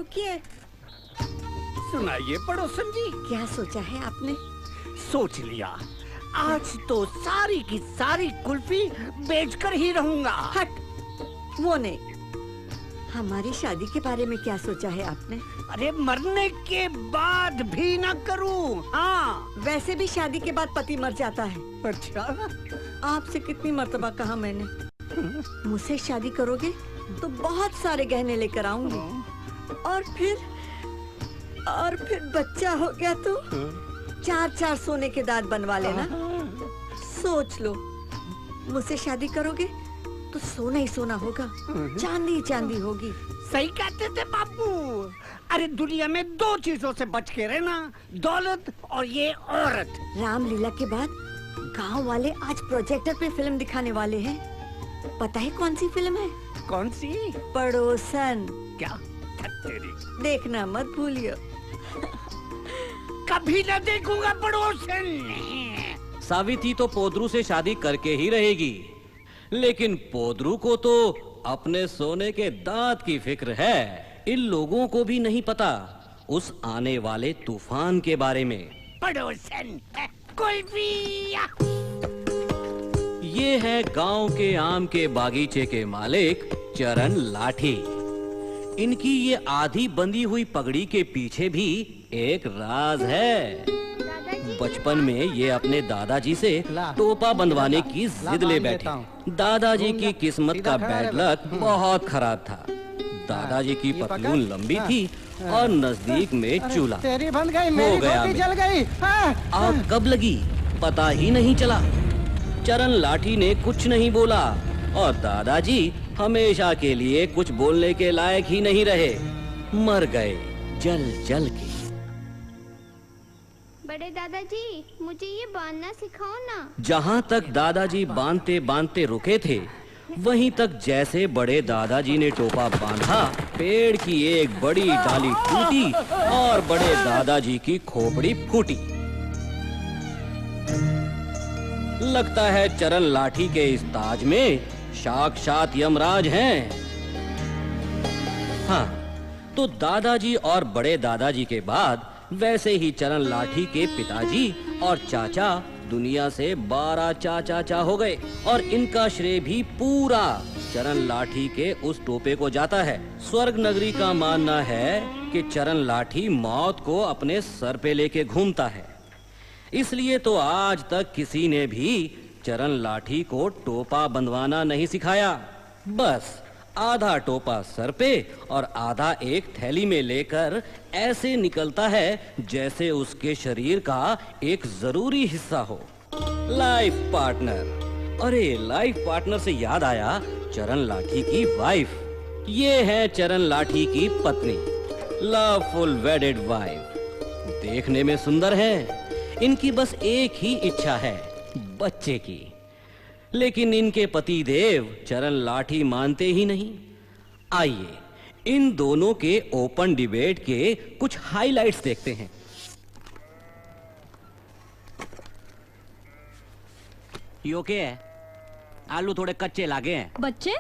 रुकिए। सुनाइए पड़ोसन जी। क्या सोचा है आपने? सोच लिया, आज तो सारी की सारी कुल्फी बेचकर ही रहूंगा। हट, वो नहीं। हमारी शादी के बारे में क्या सोचा है आपने? अरे मरने के बाद भी ना करूं। हाँ, वैसे भी शादी के बाद पति मर जाता है। अच्छा। आपसे कितनी मर्तबा कहा मैंने, मुझसे शादी करोगे तो बहुत सारे गहने लेकर आऊंगी, और फिर बच्चा हो गया तो 4-4 सोने के दांत बनवा लेना। सोच लो, मुझसे शादी करोगे तो सोना ही सोना होगा, चांदी चांदी होगी। सही कहते थे बापू। अरे दुनिया में 2 चीजों से बच के रहना, दौलत और ये औरत। रामलीला के बाद गांव वाले आज प्रोजेक्टर पे फिल्म दिखाने वाले हैं। पता है कौन सी फिल्म है? कौन सी? पड़ोसन। क्या? तेरी देखना मत भूलियो। कभी न देखूंगा पड़ोसन। सावित्री तो पोद्रू से शादी करके ही रहेगी, लेकिन पोद्रू को तो अपने सोने के दांत की फिक्र है। इन लोगों को भी नहीं पता उस आने वाले तूफान के बारे में। पड़ोसन कुल्फी। ये है गांव के आम के बागीचे के मालिक चरण लाठी। इनकी ये आधी बंधी हुई पगड़ी के पीछे भी एक राज है। बचपन में ये अपने दादाजी से टोपा बंधवाने की जिद ले बैठे। दादाजी की किस्मत का बैड लक बहुत खराब था। दादाजी की पतलून लंबी थी और नजदीक में चूल्हा हो गया। जल गई। आग कब लगी पता ही नहीं चला। चरण लाठी ने कुछ नहीं बोला और दादाजी हमेशा के लिए कुछ बोलने के लायक ही नहीं रहे, मर गए जल जल के। बड़े दादाजी, मुझे ये बांधना सिखाओ ना। जहाँ तक दादाजी बांधते बांधते रुके थे, वहीं तक जैसे बड़े दादाजी ने टोपा बांधा, पेड़ की एक बड़ी डाली टूटी और बड़े दादाजी की खोपड़ी फूटी। लगता है चरण लाठी के इस ताज में साक्षात यमराज हैं। हाँ, तो दादाजी और बड़े दादाजी के बाद वैसे ही चरण लाठी के पिताजी और चाचा दुनिया से 12 चाचा हो गए और इनका श्रेय भी पूरा चरण लाठी के उस टोपे को जाता है। स्वर्ग नगरी का मानना है कि चरण लाठी मौत को अपने सर पे लेके घूमता है। इसलिए तो आज तक किसी ने भी चरण लाठी को टोपा बंधवाना नहीं सिखाया। बस आधा टोपा सर पे और आधा एक थैली में लेकर ऐसे निकलता है जैसे उसके शरीर का एक जरूरी हिस्सा हो। Life partner. अरे लाइफ पार्टनर से याद आया, चरण लाठी की वाइफ। ये है चरण लाठी की पत्नी, लवफुल वेडेड वाइफ। देखने में सुंदर है। इनकी बस एक ही इच्छा है, बच्चे की। लेकिन इनके पति देव चरण लाठी मानते ही नहीं। आइए इन दोनों के ओपन डिबेट के कुछ हाइलाइट्स देखते हैं। यो के है? आलू थोड़े कच्चे लागे हैं। बच्चे?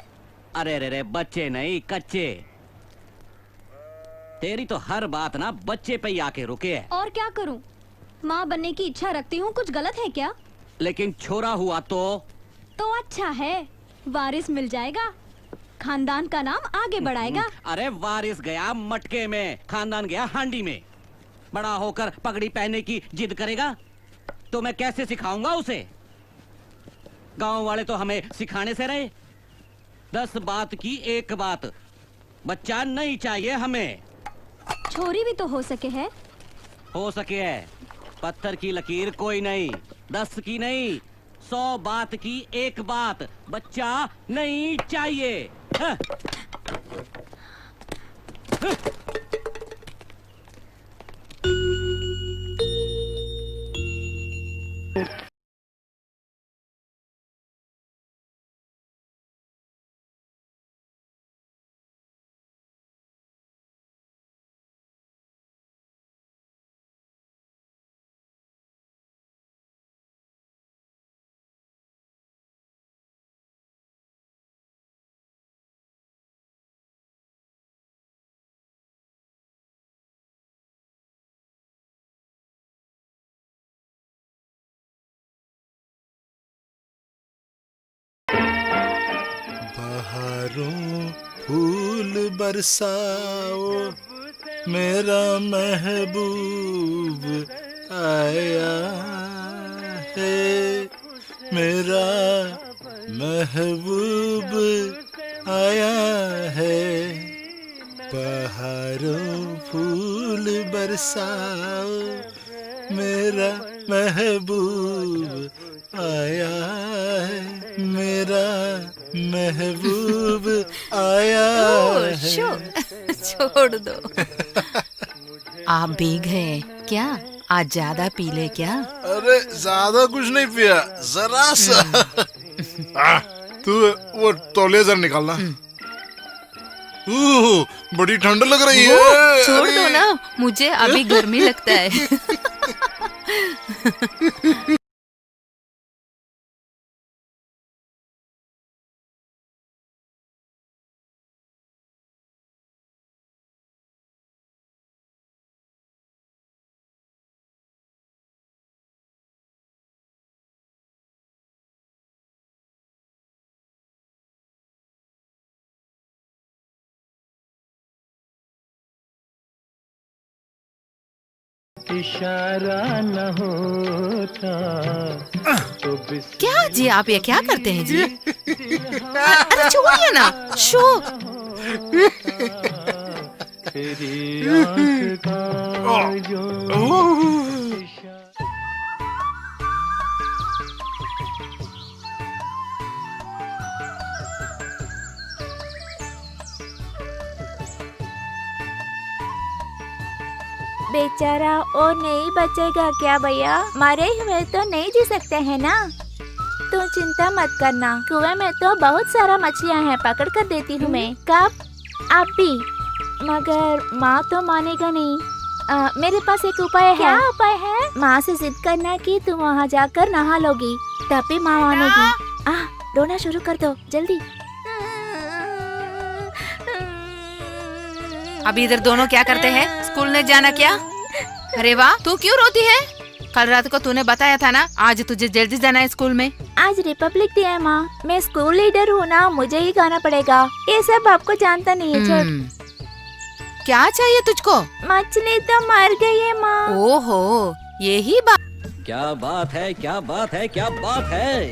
अरे रे रे, बच्चे नहीं कच्चे। तेरी तो हर बात ना बच्चे पे ही आके रुके है। और क्या करूं? माँ बनने की इच्छा रखती हूँ, कुछ गलत है क्या? लेकिन छोरा हुआ तो अच्छा है, वारिस मिल जाएगा, खानदान का नाम आगे बढ़ाएगा। अरे वारिस गया मटके में, खानदान गया हांडी में। बड़ा होकर पगड़ी पहनने की जिद करेगा तो मैं कैसे सिखाऊंगा उसे? गांव वाले तो हमें सिखाने से रहे। 10 बात की एक बात, बच्चा नहीं चाहिए हमें। छोरी भी तो हो सके है। हो सके है, पत्थर की लकीर कोई नहीं, 10 की नहीं, 100 बात की एक बात, बच्चा नहीं चाहिए। बरसाओ, मेरा महबूब आया है, मेरा महबूब आया है। बहारों फूल बरसाओ, मेरा महबूब आया है, मेरा महबूब आया है। छोड़ दो। आप भीग गए क्या? आज ज्यादा पी ले क्या? अरे ज्यादा कुछ नहीं पिया, जरा सा। तू वो तौलिया जरा निकालना। बड़ी ठंड लग रही है। छोड़ दो ना, मुझे अभी गर्मी लगता है। इशारा न होता तो क्या जी, आप ये क्या करते हैं जी? अरे छोड़िए ना। शो तेरी आँख का जो बेचारा वो नहीं बचेगा क्या भैया? मरे हुए तो नहीं जी सकते हैं ना। तू चिंता मत करना, कुएं में तो बहुत सारा मछलियां हैं, पकड़ कर देती हूँ मैं। कब? आप भी। मगर माँ तो मानेगा नहीं। मेरे पास एक उपाय है। क्या उपाय है? माँ से जिद करना कि तुम वहाँ जाकर नहा लोगी, तभी माँ मानेगी। रोना शुरू कर दो जल्दी। अभी इधर दोनों क्या करते हैं? स्कूल नहीं जाना क्या? अरे वाह, तू क्यों रोती है? कल रात को तूने बताया था ना आज तुझे जल्दी जाना है स्कूल में। आज रिपब्लिक डे है माँ, मैं स्कूल लीडर हूँ ना, मुझे ही गाना पड़ेगा। ये सब आपको जानता नहीं है। क्या चाहिए तुझको? मछली तो मर गई है माँ। ओहो, यही बात। क्या बात है, क्या बात है, क्या बात है।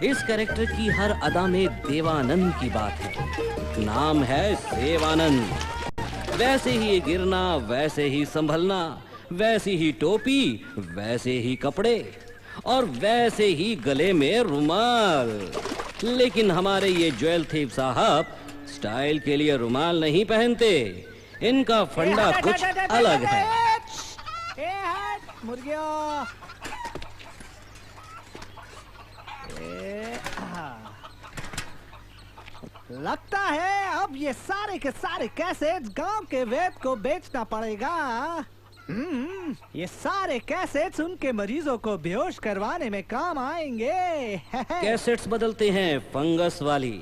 इस कैरेक्टर की हर अदा में देवानंद की बात है। नाम है सेवानंद। वैसे ही गिरना, वैसे ही संभलना, वैसी ही टोपी, वैसे ही कपड़े और वैसे ही गले में रुमाल। लेकिन हमारे ये ज्वेल थीफ साहब स्टाइल के लिए रुमाल नहीं पहनते। इनका फंडा कुछ अलग है। मुर्गियों, लगता है अब ये सारे के सारे कैसेट्स गांव के वेद को बेचना पड़ेगा। ये सारे कैसेट्स उनके मरीजों को बेहोश करवाने में काम आएंगे। कैसेट्स बदलते हैं फंगस वाली,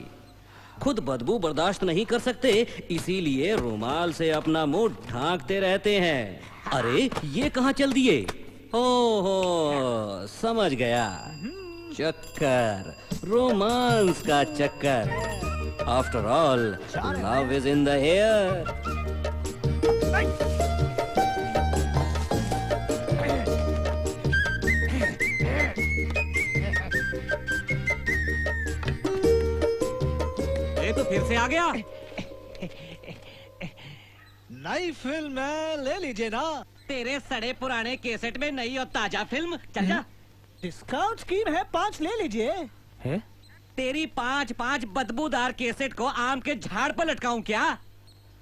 खुद बदबू बर्दाश्त नहीं कर सकते, इसीलिए रुमाल से अपना मुंह ढांकते रहते हैं। अरे ये कहाँ चल दिए? ओहो, समझ गया, चक्कर, रोमांस का चक्कर। After all love is in the air. तो फिर से आ गया। नई फिल्म है, ले लीजिए ना। तेरे सड़े पुराने कैसेट में नई और ताजा फिल्म, चल जा। डिस्काउंट स्कीम है, 5 ले लीजिए। है? तेरी 5 बदबूदार कैसेट को आम के झाड़ पर लटकाऊं क्या?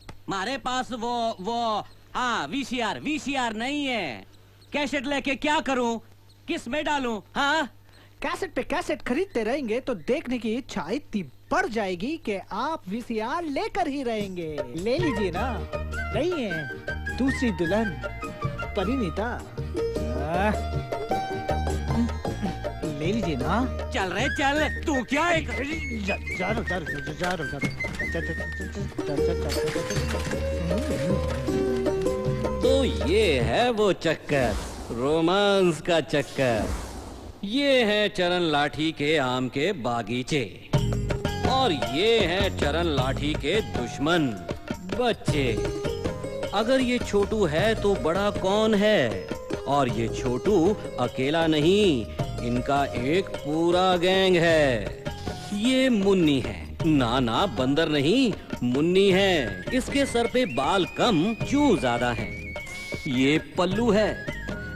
हमारे पास वो हाँ वीसीआर नहीं है। कैसेट लेके क्या करूं? किस में डालूं? हाँ, कैसेट पे कैसेट खरीदते रहेंगे तो देखने की इच्छा इतनी बढ़ जाएगी कि आप वीसीआर लेकर ही रहेंगे। ले लीजिए ना। नहीं है दूसरी दुल्हन परिणीता। ले लीजिए ना। चल रहे चल, तू क्या एक तो ये है वो चक्कर, रोमांस का चक्कर। ये है चरण लाठी के आम के बागीचे और ये है चरण लाठी के दुश्मन, बच्चे, अगर ये छोटू है तो बड़ा कौन है? और ये छोटू अकेला नहीं, इनका एक पूरा गैंग है। ये मुन्नी है। ना ना, बंदर नहीं, मुन्नी है। इसके सर पे बाल कम, जू ज्यादा है। ये पल्लू है।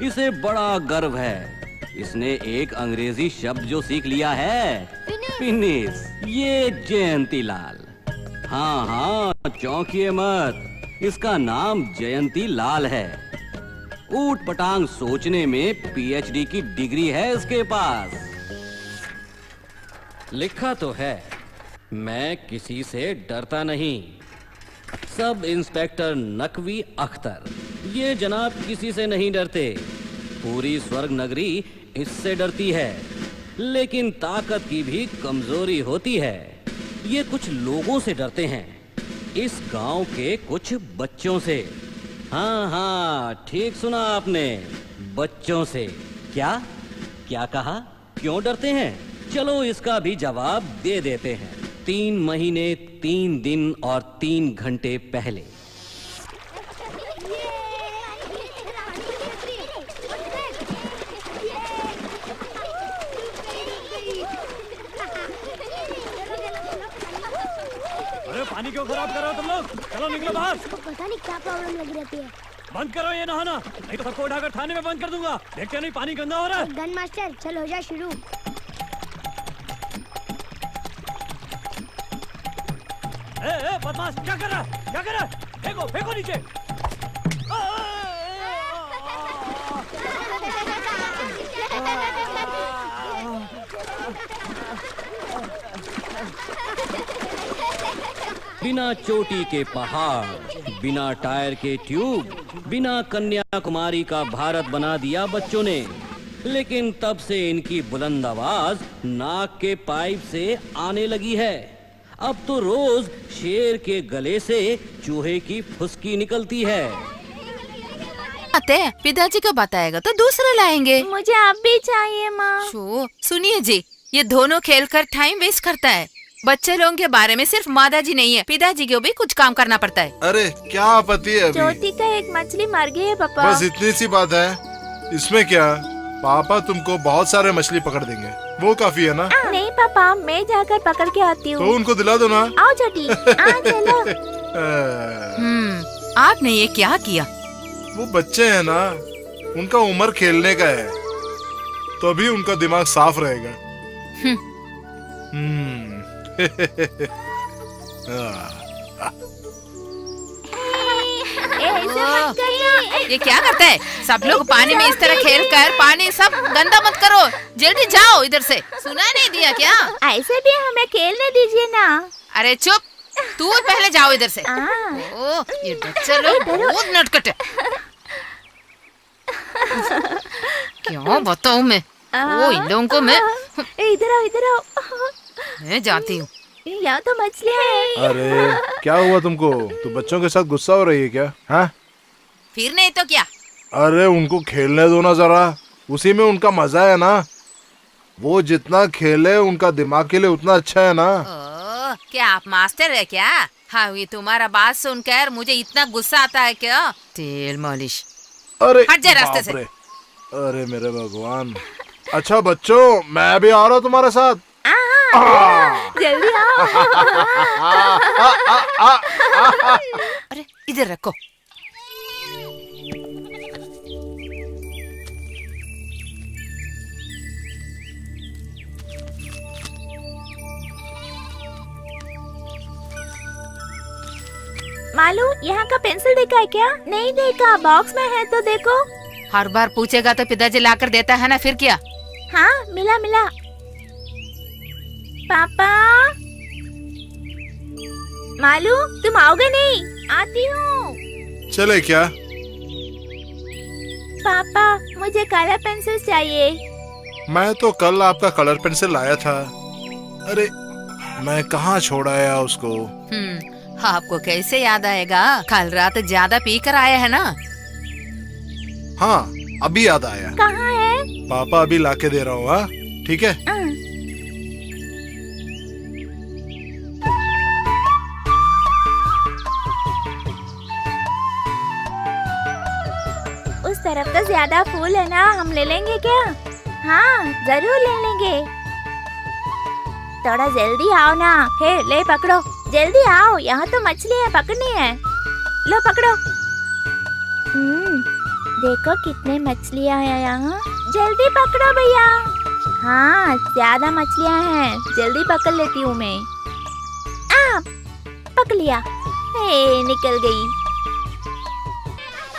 इसे बड़ा गर्व है। इसने एक अंग्रेजी शब्द जो सीख लिया है, फिनिश। ये जयंती लाल। हाँ हाँ, चौंकिए मत, इसका नाम जयंती लाल है। ऊट पटांग सोचने में पीएचडी की डिग्री है इसके पास। लिखा तो है, मैं किसी से डरता नहीं। सब इंस्पेक्टर नकवी अख्तर, ये जनाब किसी से नहीं डरते। पूरी स्वर्ग नगरी इससे डरती है। लेकिन ताकत की भी कमजोरी होती है। ये कुछ लोगों से डरते हैं, इस गांव के कुछ बच्चों से। हाँ हाँ, ठीक सुना आपने, बच्चों से। क्या क्या कहा? क्यों डरते हैं? चलो इसका भी जवाब दे देते हैं। 3 महीने 3 दिन और 3 घंटे पहले पानी क्यों खराब कर रहे हो तुम लोग? चलो निकलो बाहर। पता नहीं क्या प्रॉब्लम लगी रहती है। बंद करो ये नहाना, नहीं तो सबको उठाकर थाने में बंद कर दूंगा। देखते नहीं पानी गंदा हो रहा है। गन मास्टर, चल हो जा शुरू। ए, बदमाश, क्या कर रहा है? क्या कर रहा है? फेंको फेंको नीचे। बिना चोटी के पहाड़, बिना टायर के ट्यूब, बिना कन्याकुमारी का भारत बना दिया बच्चों ने। लेकिन तब से इनकी बुलंद आवाज नाक के पाइप से आने लगी है। अब तो रोज शेर के गले से चूहे की फुसकी निकलती है। अते पिताजी को बताएगा तो दूसरे लाएंगे। मुझे आप भी चाहिए माँ। सुनिए जी, ये दोनों खेलकर टाइम वेस्ट करता है। बच्चे लोगों के बारे में सिर्फ मादाजी नहीं है, पिताजी को भी कुछ काम करना पड़ता है। अरे क्या आपत्ति है अभी? चोटी का एक मछली मर गई है पापा। बस इतनी सी बात है, इसमें क्या? पापा तुमको बहुत सारे मछली पकड़ देंगे, वो काफी है ना? नहीं पापा, मैं जाकर पकड़ के आती हूँ। तो उनको दिला दो ना। आओ छोटी, आ चलो। आपने ये क्या किया? वो बच्चे हैं ना, उनका उम्र खेलने का है, तभी उनका दिमाग साफ रहेगा। ये क्या करता है? सब लोग पानी में इस तरह खेल कर पानी सब गंदा मत करो। जल्दी जाओ इधर से। सुना नहीं दिया क्या? ऐसे भी हमें खेलने दीजिए ना। अरे चुप, तू पहले जाओ इधर से। ओ, ये बच्चे लोग बहुत नटखट है। क्यों बताऊं मैं? ओ, इन लोगों को मैं इधर आओ, इधर आओ। मैं जाती हूँ। यहाँ तो मछली है। अरे क्या हुआ तुमको? तो बच्चों के साथ गुस्सा हो रही है क्या? हाँ? फिर नहीं तो क्या? अरे उनको खेलने दो ना जरा, उसी में उनका मजा है ना। वो जितना खेले उनका दिमाग के लिए उतना अच्छा है ना। क्या आप मास्टर है क्या? हाँ, ये तुम्हारा बात सुनकर मुझे इतना गुस्सा आता है क्या? तेल मालिश। अरे हट जा रास्ते से। अरे मेरे भगवान। अच्छा बच्चों, मैं भी आ रहा हूँ तुम्हारे साथ। जल्दी आओ। अरे इधर रखो। मालू, यहाँ का पेंसिल देखा है क्या? नहीं देखा, बॉक्स में है तो देखो। हर बार पूछेगा तो पिताजी लाकर देता है ना, फिर क्या? हाँ, मिला मिला। पापा, मालू तुम आओगे नहीं? आती हूँ। चले क्या? पापा, मुझे कलर पेंसिल चाहिए। मैं तो कल आपका कलर पेंसिल लाया था। अरे मैं कहाँ छोड़ आया उसको। आपको कैसे याद आएगा? कल रात ज्यादा पी कर आया है ना। हाँ, अभी याद आया। कहाँ है? पापा अभी लाके दे रहा हूँ। हाँ ठीक है। तरफ तो ज्यादा फूल है ना, हम ले लेंगे क्या? हाँ जरूर ले लेंगे। थोड़ा जल्दी आओ ना। हे ले पकड़ो, जल्दी आओ, यहाँ तो मछलियाँ पकड़नी है। लो पकड़ो। देखो कितने मछलियाँ हैं यहाँ, जल्दी पकड़ो भैया। हाँ ज्यादा मछलियाँ हैं, जल्दी पकड़ लेती हूँ मैं। पकड़ लिया, निकल गई।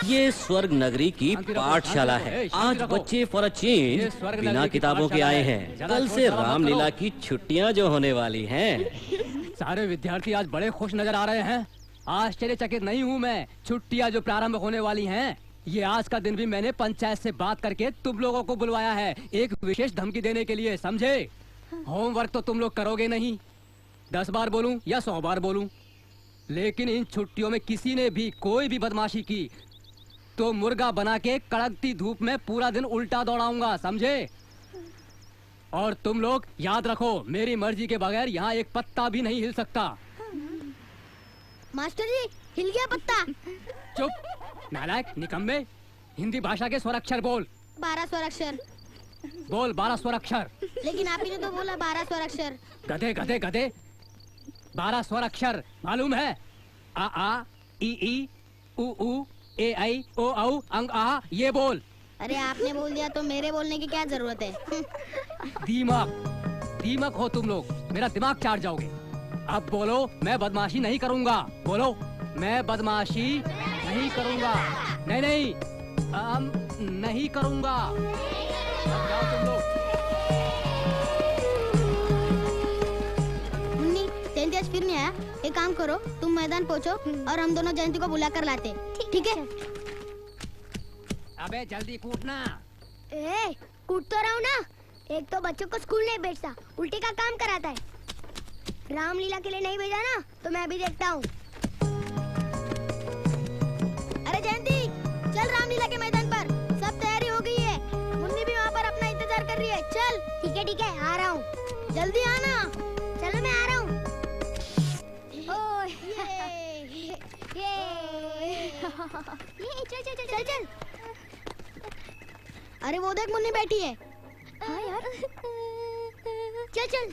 ये स्वर्ग नगरी की पाठशाला है। आज बच्चे फॉर अ चेंज बिना किताबों के आए हैं। कल से रामलीला की छुट्टियां जो होने वाली हैं। सारे विद्यार्थी आज बड़े खुश नजर आ रहे हैं। आश्चर्यचकित नहीं हूँ मैं। छुट्टियाँ जो प्रारंभ होने वाली हैं, ये आज का दिन भी मैंने पंचायत से बात करके तुम लोगों को बुलवाया है, एक विशेष धमकी देने के लिए, समझे? होमवर्क तो तुम लोग करोगे नहीं, 10 बार बोलूं या 100 बार बोलूं, लेकिन इन छुट्टियों में किसी ने भी कोई भी बदमाशी की तो मुर्गा बना के कड़कती धूप में पूरा दिन उल्टा दौड़ाऊंगा, समझे? और तुम लोग याद रखो, मेरी मर्जी के बगैर यहाँ एक पत्ता भी नहीं हिल सकता। मास्टर जी, हिल गया पत्ता। चुप नालायक, निकम्मे। हिंदी भाषा के स्वराक्षर बोल। 12 स्वराक्षर। बोल 12 स्वराक्षर। लेकिन आप ही ने तो बोला 12 स्वराक्षर। गधे गधे गधे, 12 स्वराक्षर मालूम है? आ आ, ई ई, उ ऊ, ए आई, ओ औ, अंग आ, ये बोल। अरे आपने बोल दिया तो मेरे बोलने की क्या जरूरत है? दीमक हो तुम लोग, मेरा दिमाग चाट जाओगे। अब बोलो, मैं बदमाशी नहीं करूंगा। बोलो, मैं बदमाशी नहीं करूंगा। नहीं नहीं करूंगा। अब जाओ तुम लोग। मुन्नी, जयंती आज फिर नहीं आया। एक काम करो, तुम मैदान पहुंचो और हम दोनों जयंती को बुला कर लाते। ठीक है? अबे जल्दी कूटना। कूट तो रहा हूँ ना। एक तो बच्चों को स्कूल नहीं भेजता, उल्टे का काम कराता है। रामलीला के लिए नहीं भेजा ना, तो मैं अभी देखता हूँ। अरे जयंती, चल रामलीला के मैदान पर, सब तैयारी हो गई है। मुन्नी भी वहाँ पर अपना इंतजार कर रही है। चल। ठीक है, आ रहा हूँ। जल्दी आना। चलो मैं आ रहा हूँ। चल। अरे वो देख, मुन्नी बैठी है। हाँ यार। चल।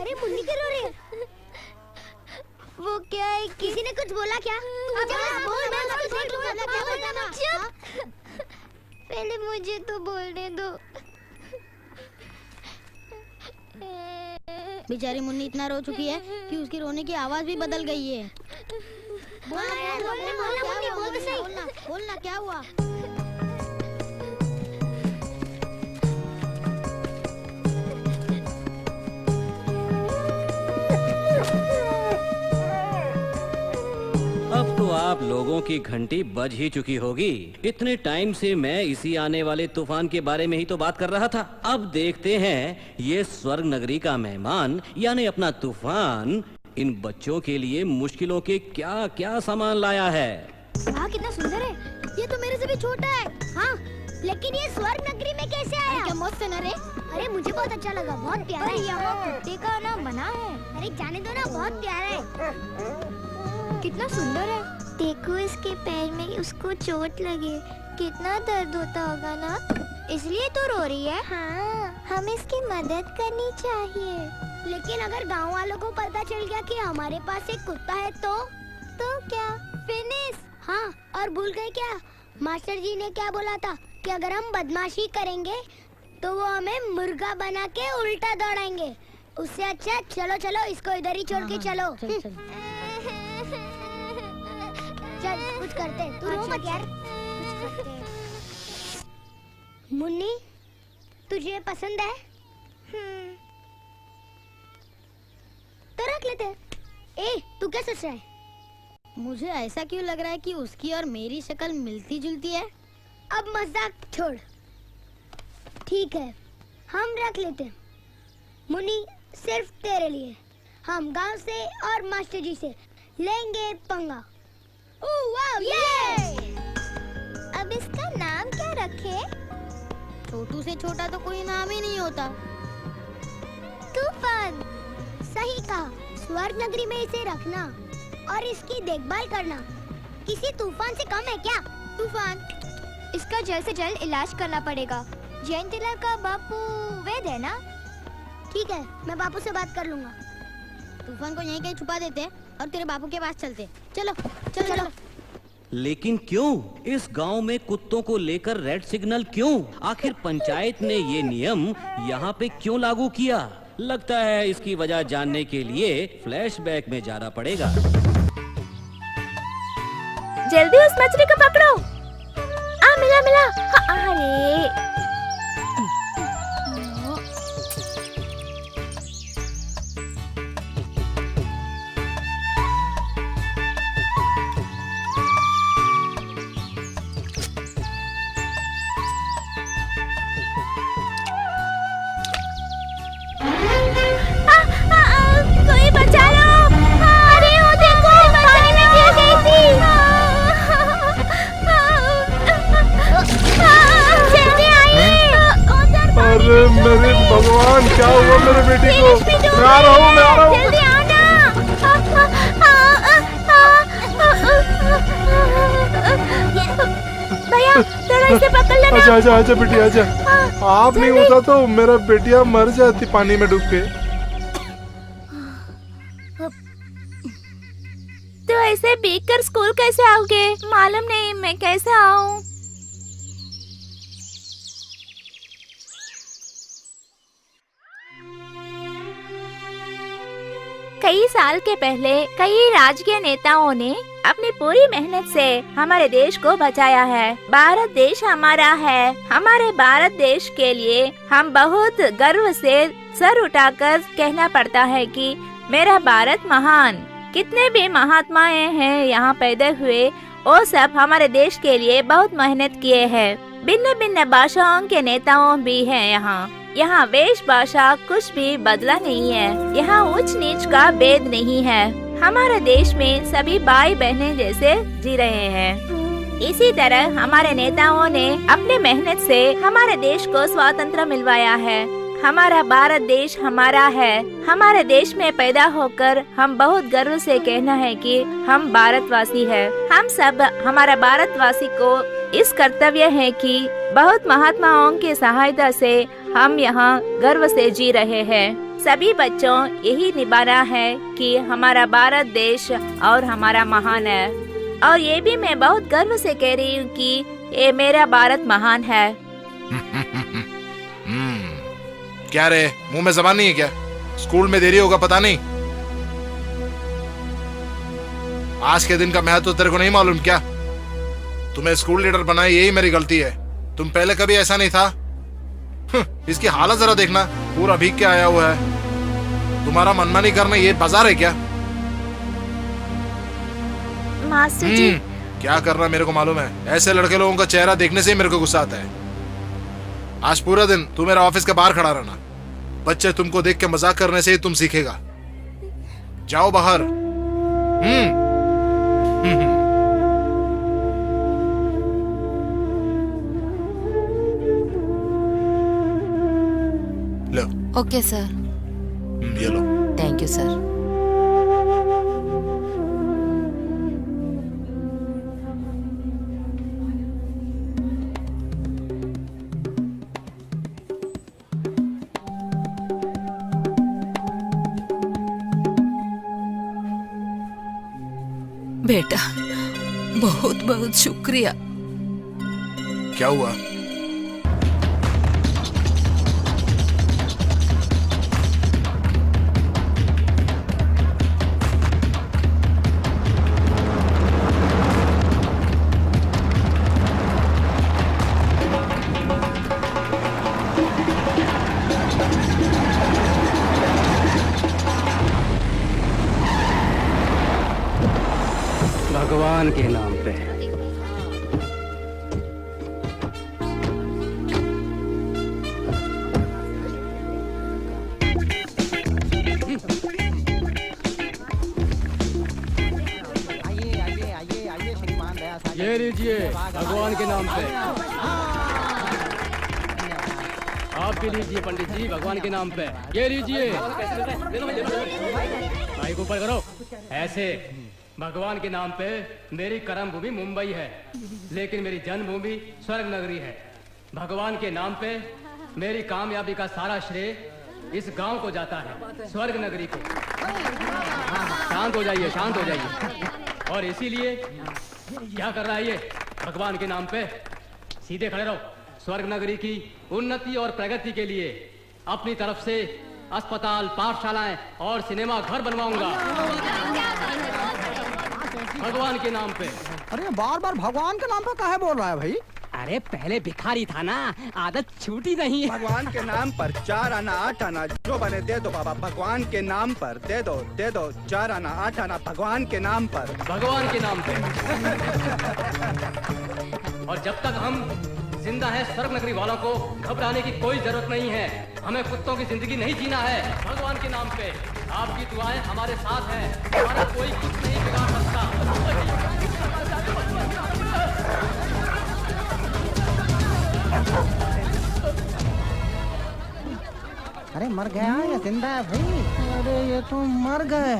अरे मुन्नी क्यों रो रही है? वो क्या है, किसी ने कुछ बोला क्या? पहले मुझे तो बोलने दो। बेचारी मुन्नी इतना रो चुकी है कि उसकी रोने की आवाज भी बदल गई है। बोलना क्या हुआ? अब तो आप लोगों की घंटी बज ही चुकी होगी। इतने टाइम से मैं इसी आने वाले तूफान के बारे में ही तो बात कर रहा था। अब देखते हैं ये स्वर्ग नगरी का मेहमान यानी अपना तूफान इन बच्चों के लिए मुश्किलों के क्या क्या सामान लाया है। वाह, कितना सुंदर है। ये तो मेरे से भी छोटा है। हाँ, लेकिन ये स्वर्ग नगरी में कैसे आया? क्या मस्त है ना रे? अरे मुझे बहुत अच्छा लगा, बहुत प्यारा है। यहाँ कुत्ते का नाम बना है। अरे जाने दो ना, बहुत प्यारा है। कितना सुंदर है। देखो इसके पैर में उसको चोट लगे, कितना दर्द होता होगा ना, इसलिए तो रो रही है। हाँ, हम इसकी मदद करनी चाहिए। लेकिन अगर गांव वालों को पता चल गया कि हमारे पास एक कुत्ता है तो क्या? फिनिश। हाँ, और भूल गए क्या? मास्टर जी ने क्या बोला था कि अगर हम बदमाशी करेंगे तो वो हमें मुर्गा बना के उल्टा दौड़ाएंगे। उससे अच्छा चलो इसको इधर ही छोड़ के चलो। चल कुछ करते हैं। तू रो मत यार। मुन्नी, तुझे पसंद है? तो रख लेते हैं। ए, तू क्या सोच रहा है? मुझे ऐसा क्यों लग रहा है कि उसकी और मेरी शक्ल मिलती जुलती है। अब मजाक छोड़। ठीक है, हम रख लेते हैं। मुन्नी, सिर्फ तेरे लिए। हम गांव से और मास्टर जी से लेंगे पंगा। अब इसका नाम क्या रखे? छोटू से छोटा तो कोई नाम ही नहीं होता। तूफान। सही कहा। स्वर्ग नगरी में इसे रखना और इसकी देखभाल करना किसी तूफान से कम है क्या? तूफान, इसका जल्द से जल्द इलाज करना पड़ेगा। जैन टेलर का बापू वैद है ना? ठीक है, मैं बापू से बात कर लूंगा। तूफान को यहीं कहीं छुपा देते और तेरे बापू के पास चलते। चलो चलो चलो। लेकिन क्यों? इस गांव में कुत्तों को लेकर रेड सिग्नल क्यों? आखिर पंचायत ने ये नियम यहाँ पे क्यों लागू किया? लगता है इसकी वजह जानने के लिए फ्लैशबैक में जाना पड़ेगा। जल्दी उस मछली को पकड़ो। मिला मिला। अरे कोई बचा लो। अरे वो देखो, पानी में गिर गई थी। जल्दी आइए। अरे मेरे भगवान, क्या हुआ मेरे बेटी को? मैं आ रहा हूँ, मैं आ रहा हूँ। जल्दी आओ ना। भैया थोड़ा इसे पकड़ लेना। अच्छा अच्छा अच्छा बेटी आजा। आप नहीं होता तो मेरा बेटिया मर जाती पानी में डूब के। तो ऐसे भीग कर स्कूल कैसे आओगे? मालूम नहीं मैं कैसे आऊँ। कई साल के पहले कई राजकीय नेताओं ने अपनी पूरी मेहनत से हमारे देश को बचाया है। भारत देश हमारा है। हमारे भारत देश के लिए हम बहुत गर्व से सर उठाकर कहना पड़ता है कि मेरा भारत महान। कितने भी महात्माएं हैं यहाँ पैदा हुए, वो सब हमारे देश के लिए बहुत मेहनत किए हैं। भिन्न भिन्न भाषाओं के नेताओं भी हैं यहाँ। यहाँ वेश भाषा कुछ भी बदला नहीं है। यहाँ ऊंच नीच का भेद नहीं है। हमारे देश में सभी भाई बहनें जैसे जी रहे हैं। इसी तरह हमारे नेताओं ने अपने मेहनत से हमारे देश को स्वातंत्र मिलवाया है। हमारा भारत देश हमारा है। हमारे देश में पैदा होकर हम बहुत गर्व से कहना है कि हम भारतवासी हैं। हम सब हमारा भारतवासी को इस कर्तव्य है कि बहुत महात्माओं की सहायता से हम यहाँ गर्व से जी रहे हैं। सभी बच्चों यही निभाना है कि हमारा भारत देश और हमारा महान है। और ये भी मैं बहुत गर्व से कह रही हूँ कि ये मेरा भारत महान है। क्या रे, मुंह में जबान नहीं है क्या? स्कूल में देरी होगा पता नहीं। आज के दिन का महत्व तेरे को नहीं मालूम क्या? तुम्हें स्कूल लीडर बनाया यही मेरी गलती है। तुम पहले कभी ऐसा नहीं था। इसकी हालत जरा देखना, पूरा भीग के आया हुआ है। तुम्हारा मनमानी करना ये बाजार है क्या? मास्टर जी, क्या करना मेरे को मालूम है। ऐसे लड़के लोगों का चेहरा देखने से ही मेरे को गुस्सा आता है। आज पूरा दिन तू मेरा ऑफिस के बाहर खड़ा रहना। बच्चे तुमको देख के मजाक करने से ही तुम सीखेगा। जाओ बाहर। लो। Okay sir. ये लो। Thank you sir. बेटा बहुत बहुत शुक्रिया। क्या हुआ? भगवान के नाम पे। ये लीजिए भगवान के नाम पे। आप भी लीजिए पंडित जी भगवान के नाम पे। ये लीजिए भाई को ऊपर करो ऐसे। भगवान के नाम पे मेरी कर्म भूमि मुंबई है, लेकिन मेरी जन्मभूमि स्वर्ग नगरी है। भगवान के नाम पे मेरी कामयाबी का सारा श्रेय इस गांव को जाता है, स्वर्ग नगरी को। शांत हो जाइए, शांत हो जाइए। और इसीलिए क्या कर रहा है ये? भगवान के नाम पे सीधे खड़े रहो। स्वर्ग नगरी की उन्नति और प्रगति के लिए अपनी तरफ से अस्पताल, पाठशालाएं और सिनेमा घर बनवाऊंगा भगवान के नाम पे। अरे बार बार भगवान के नाम पे काहे बोल रहा है भाई? अरे पहले भिखारी था ना, आदत छूटी नहीं है। भगवान के नाम पर 4 आना 8 आना जो बने दे दो बाबा, भगवान के नाम पर दे दो 4 आना 8 आना भगवान के नाम पर, भगवान के नाम पे। और जब तक हम जिंदा है, स्वर्ग नगरी वालों को घबराने की कोई जरूरत नहीं है। हमें कुत्तों की जिंदगी नहीं जीना है। भगवान के नाम पे आपकी दुआएं हमारे साथ हैं। हमारा कोई कुछ नहीं बिगाड़ सकता। अरे मर गया या जिंदा है भाई? अरे ये तो मर गए।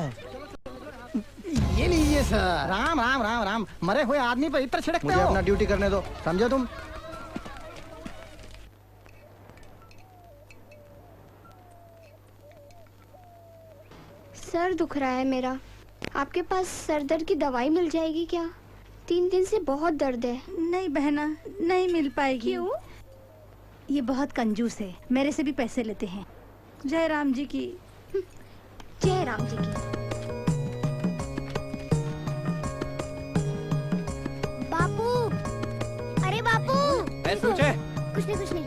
ये लीजिए सर। राम राम राम राम। मरे हुए आदमी पर इत्र छिड़कते हो? मुझे अपना ड्यूटी करने दो, समझो तुम। सर दुख रहा है मेरा। आपके पास सर दर्द की दवाई मिल जाएगी क्या? 3 दिन से बहुत दर्द है। नहीं बहना, नहीं मिल पाएगी। क्यों? ये बहुत कंजूस है, मेरे से भी पैसे लेते हैं। जय राम जी की। जय राम जी की। बापू, अरे बापू। सोचे कुछ नहीं कुछ नहीं।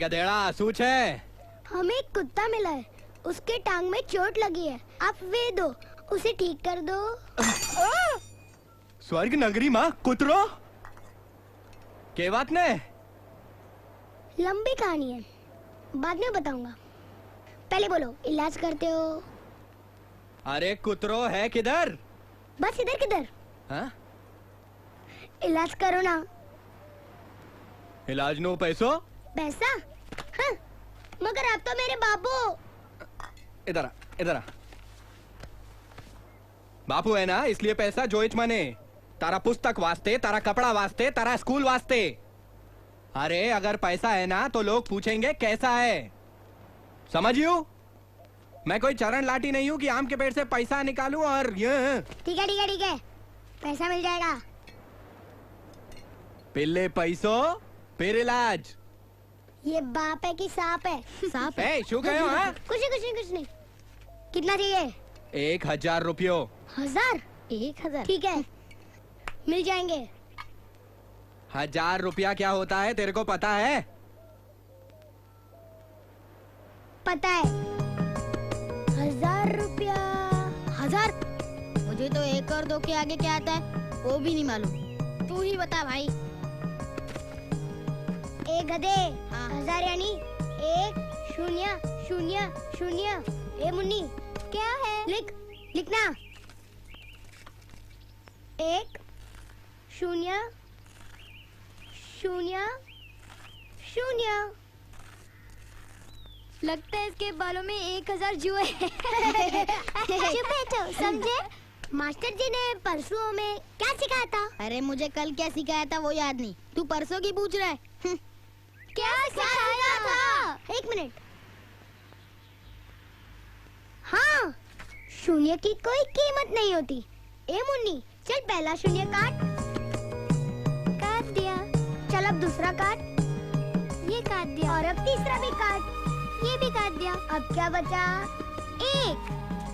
गधेड़ा सूच है। हमें एक कुत्ता मिला है, उसके टांग में चोट लगी है। आप वे दो, उसे ठीक कर दो। स्वर्ग नगरी माँ कुतरो के बात ने? लंबी कहानी है, बाद में बताऊंगा। पहले बोलो, इलाज करते हो? अरे कुतरो है किधर? बस इधर किधर? हाँ? इलाज करो ना। इलाज नो पैसो? पैसा? हाँ, मगर आप तो मेरे बापू। इधर आ, इधर आ। बापू है ना, इसलिए पैसा जोइच माने। तारा पुस्तक वास्ते, तारा कपड़ा वास्ते, तारा स्कूल वास्ते। अरे अगर पैसा है ना तो लोग पूछेंगे कैसा है, समझियो? मैं कोई चरण लाठी नहीं हूँ कि आम के पेड़ से पैसा निकालूं और ये। ठीक है ठीक है ठीक है, पैसा मिल जाएगा। पिल्ले पैसो फिर इलाज। ये बाप है कि सांप है? सांप है। शू कहो? हाँ? कुछ नहीं कुछ नहीं कुछ नहीं। कितना चाहिए? 1000 रुपयों। 1000? 1000 ठीक है, मिल जाएंगे। 1000 रुपया क्या होता है तेरे को पता है? पता है। 1000 रुपया। 1000? मुझे तो 1 और 2 के आगे क्या आता है वो भी नहीं मालूम। तू ही बता भाई। 1 गधे। 1000 यानी 1 0 0 0। ए मुन्नी क्या है? लिखना। 1 0 0 0। लगता है इसके बालों में 1000 जुए हैं। चुप बैठो, समझे? मास्टर जी ने परसों हमें क्या सिखाया था? अरे मुझे कल क्या सिखाया था वो याद नहीं, तू परसों की पूछ रहा है। क्या सिखाया था? 1 मिनट। हाँ, 0 की कोई कीमत नहीं होती। ए मुन्नी चल, पहला 0 काट दिया। चल अब दूसरा काट। ये काट दिया। और अब तीसरा भी काट। ये भी काट दिया। अब क्या बचा? 1।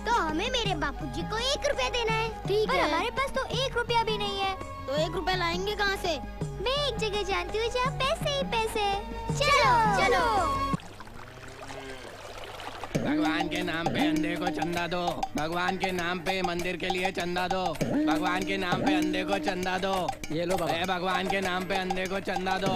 तो हमें मेरे बापूजी को 1 रुपया देना है। ठीक है। हमारे पास तो 1 रुपया भी नहीं है। तो 1 रुपया लाएंगे कहाँ से? मैं एक जगह जानती हूँ जहाँ पैसे ही पैसे। चलो चलो। भगवान के नाम पे अंधे को चंदा दो। भगवान के नाम पे मंदिर के लिए चंदा दो। भगवान के नाम पे अंधे को चंदा दो। ये लो बाबा। भगवान के नाम पे अंधे को चंदा दो।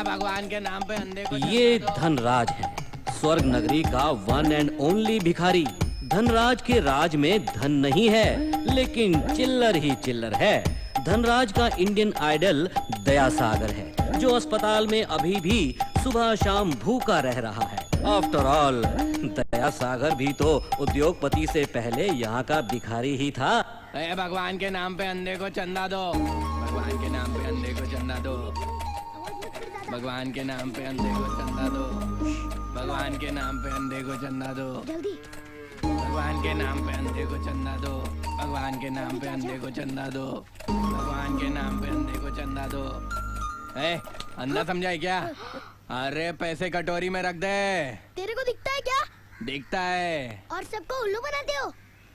भगवान के नाम पे अंधे को। ये धनराज है, स्वर्ग नगरी का वन एंड ओनली भिखारी। धनराज के राज में धन नहीं है, लेकिन चिल्लर ही चिल्लर है। धनराज का इंडियन आइडल दया सागर है, जो अस्पताल में अभी भी सुबह शाम भूखा रह रहा है। आफ्टर ऑल दया सागर भी तो उद्योगपति से पहले यहाँ का भिखारी ही था। भगवान के नाम पे अंधे को चंदा दो, भगवान के नाम पे अंधे को चंदा दो, भगवान के नाम पे अंधे को चंदा दो, भगवान के नाम पे अंधे को चंदा दो, भगवान के नाम पे अंधे को चंदा दो, भगवान के नाम पे अंधे को चंदा दो, भगवान के नाम पे अंधे को चंदा दो। अंधा समझाए क्या? अरे पैसे कटोरी में रख दे। तेरे को दिखता है क्या? दिखता है। और सबको उल्लू बनाते हो।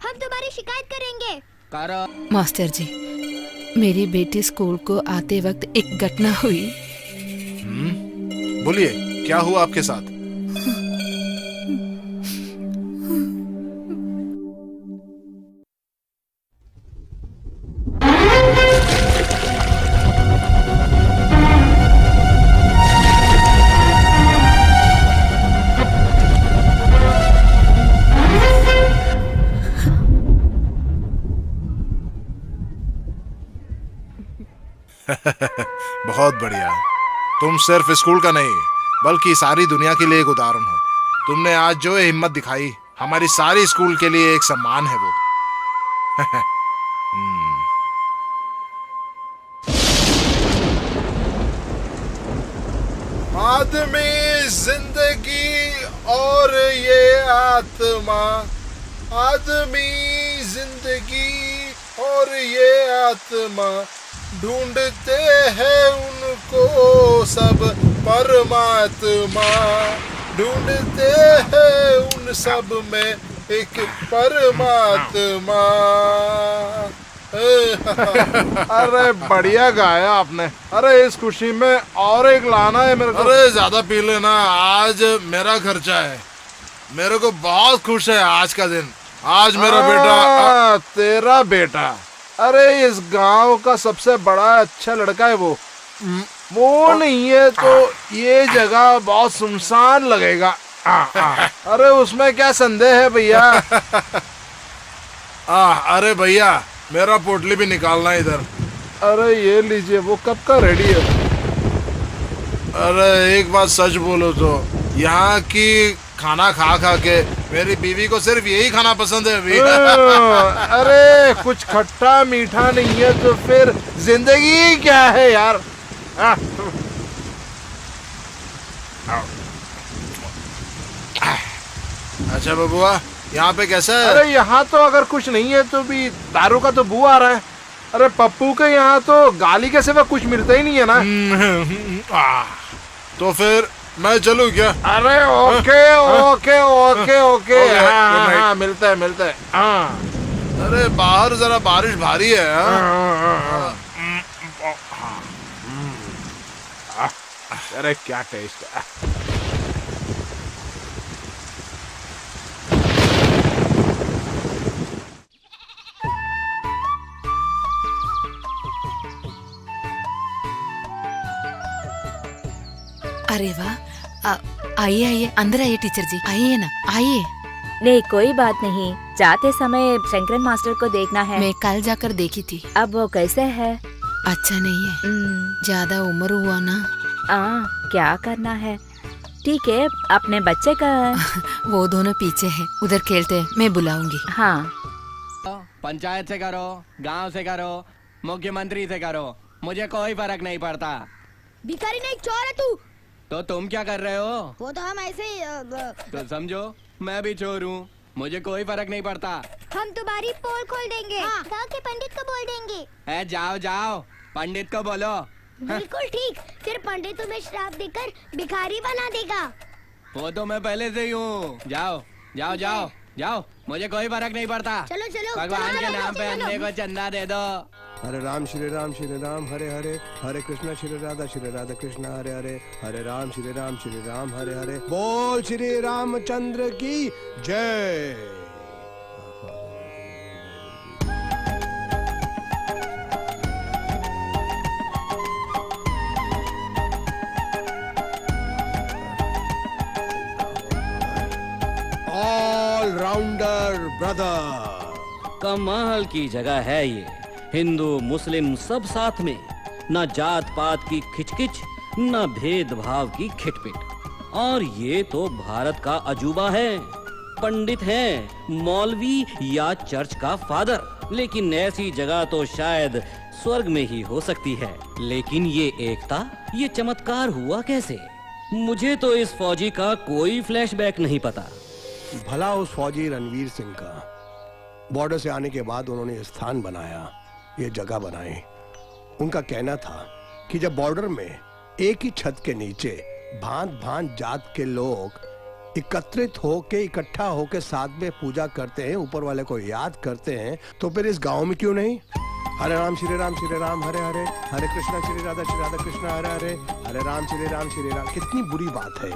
हम तुम्हारी शिकायत करेंगे। करो। मास्टर जी, मेरी बेटी स्कूल को आते वक्त एक घटना हुई। बोलिए, क्या हुआ आपके साथ? बहुत बढ़िया। तुम सिर्फ स्कूल का नहीं बल्कि सारी दुनिया के लिए एक उदाहरण हो। तुमने आज जो ये हिम्मत दिखाई, हमारी सारी स्कूल के लिए एक सम्मान है वो। आदमी जिंदगी और ये आत्मा, आदमी जिंदगी और ये आत्मा, ढूंढते हैं उनको सब परमात्मा, ढूंढते हैं उन सब में एक परमात्मा। अरे बढ़िया गाया आपने। अरे इस खुशी में और एक लाना है मेरे को। अरे ज्यादा पी लेना, आज मेरा खर्चा है। मेरे को बहुत खुश है आज का दिन। आज मेरा बेटा। तेरा बेटा? अरे इस गांव का सबसे बड़ा अच्छा लड़का है वो नहीं है तो ये जगह बहुत सुनसान लगेगा। अरे उसमें क्या संदेह है भैया। अरे भैया, मेरा पोटली भी निकालना इधर। अरे ये लीजिए, वो कब का रेडी है। अरे एक बात सच बोलो तो यहाँ की खाना खा खा के मेरी बीवी को सिर्फ यही खाना पसंद है अभी। अरे कुछ खट्टा मीठा नहीं है तो फिर जिंदगी क्या है यार। अच्छा बबुआ, यहाँ पे कैसा है? अरे यहाँ तो अगर कुछ नहीं है तो भी दारू का तो बू आ रहा है। अरे पप्पू के यहाँ तो गाली के सिवा कुछ मिलता ही नहीं है ना। तो फिर मैं चलूं क्या? अरे ओके ओके ओके ओके। हाँ, मिलता है। हाँ। अरे बाहर जरा बारिश भारी है। अरे क्या टेस्ट है। अरे वाह, आइए आइए, अंदर आइए टीचर जी, आइए ना, आइए। नहीं कोई बात नहीं, जाते समय शंकरन मास्टर को देखना है। मैं कल जाकर देखी थी। अब वो कैसे है? अच्छा नहीं है, ज्यादा उम्र हुआ ना। क्या करना है। ठीक है, अपने बच्चे का। वो दोनों पीछे हैं, उधर खेलते हैं, मैं बुलाऊंगी। हाँ। पंचायत से करो, गांव से करो, मुख्यमंत्री से करो, मुझे कोई फर्क नहीं पड़ता। भिखारी नहीं, चोर है तू। तो तुम क्या कर रहे हो? वो तो हम ऐसे ही तो समझो मैं भी चोर हूँ, मुझे कोई फर्क नहीं पड़ता। हम तुम्हारी पोल खोल देंगे। गाँव के पंडित को बोल देंगे। जाओ जाओ, पंडित को बोलो। बिल्कुल ठीक, फिर पंडित तुम्हें श्राप देकर भिखारी बना देगा। वो तो मैं पहले से ही हूँ। जाओ जाओ जाओ जाओ, मुझे कोई फर्क नहीं पड़ता। चलो चलो, भगवान के नाम पे अंधे को चंदा दे दो। हरे राम श्री राम हरे हरे, हरे कृष्णा श्री राधा कृष्णा हरे हरे, हरे राम श्री राम हरे हरे। बोल श्री रामचंद्र की जय। All rounder brother. कमाल की जगह है ये। हिंदू मुस्लिम सब साथ में, न जात पात की खिचकिच, न भेदभाव की खिटपिट। और ये तो भारत का अजूबा है, पंडित है, मौलवी या चर्च का फादर। लेकिन ऐसी जगह तो शायद स्वर्ग में ही हो सकती है। लेकिन ये एकता, ये चमत्कार हुआ कैसे? मुझे तो इस फौजी का कोई फ्लैशबैक नहीं पता। भला उस फौजी रणवीर सिंह का बॉर्डर से आने के बाद उन्होंने ये स्थान बनाया, ये जगह बनाई। उनका कहना था कि जब बॉर्डर में एक ही छत के नीचे भांत भांत जात के लोग एकत्रित होके, इकट्ठा होके साथ में पूजा करते हैं, ऊपर वाले को याद करते हैं, तो फिर इस गांव में क्यों नहीं? हरे राम श्री राम हरे हरे, हरे कृष्णा श्री राधा कृष्णा हरे हरे, हरे राम श्री राम। कितनी बुरी बात है।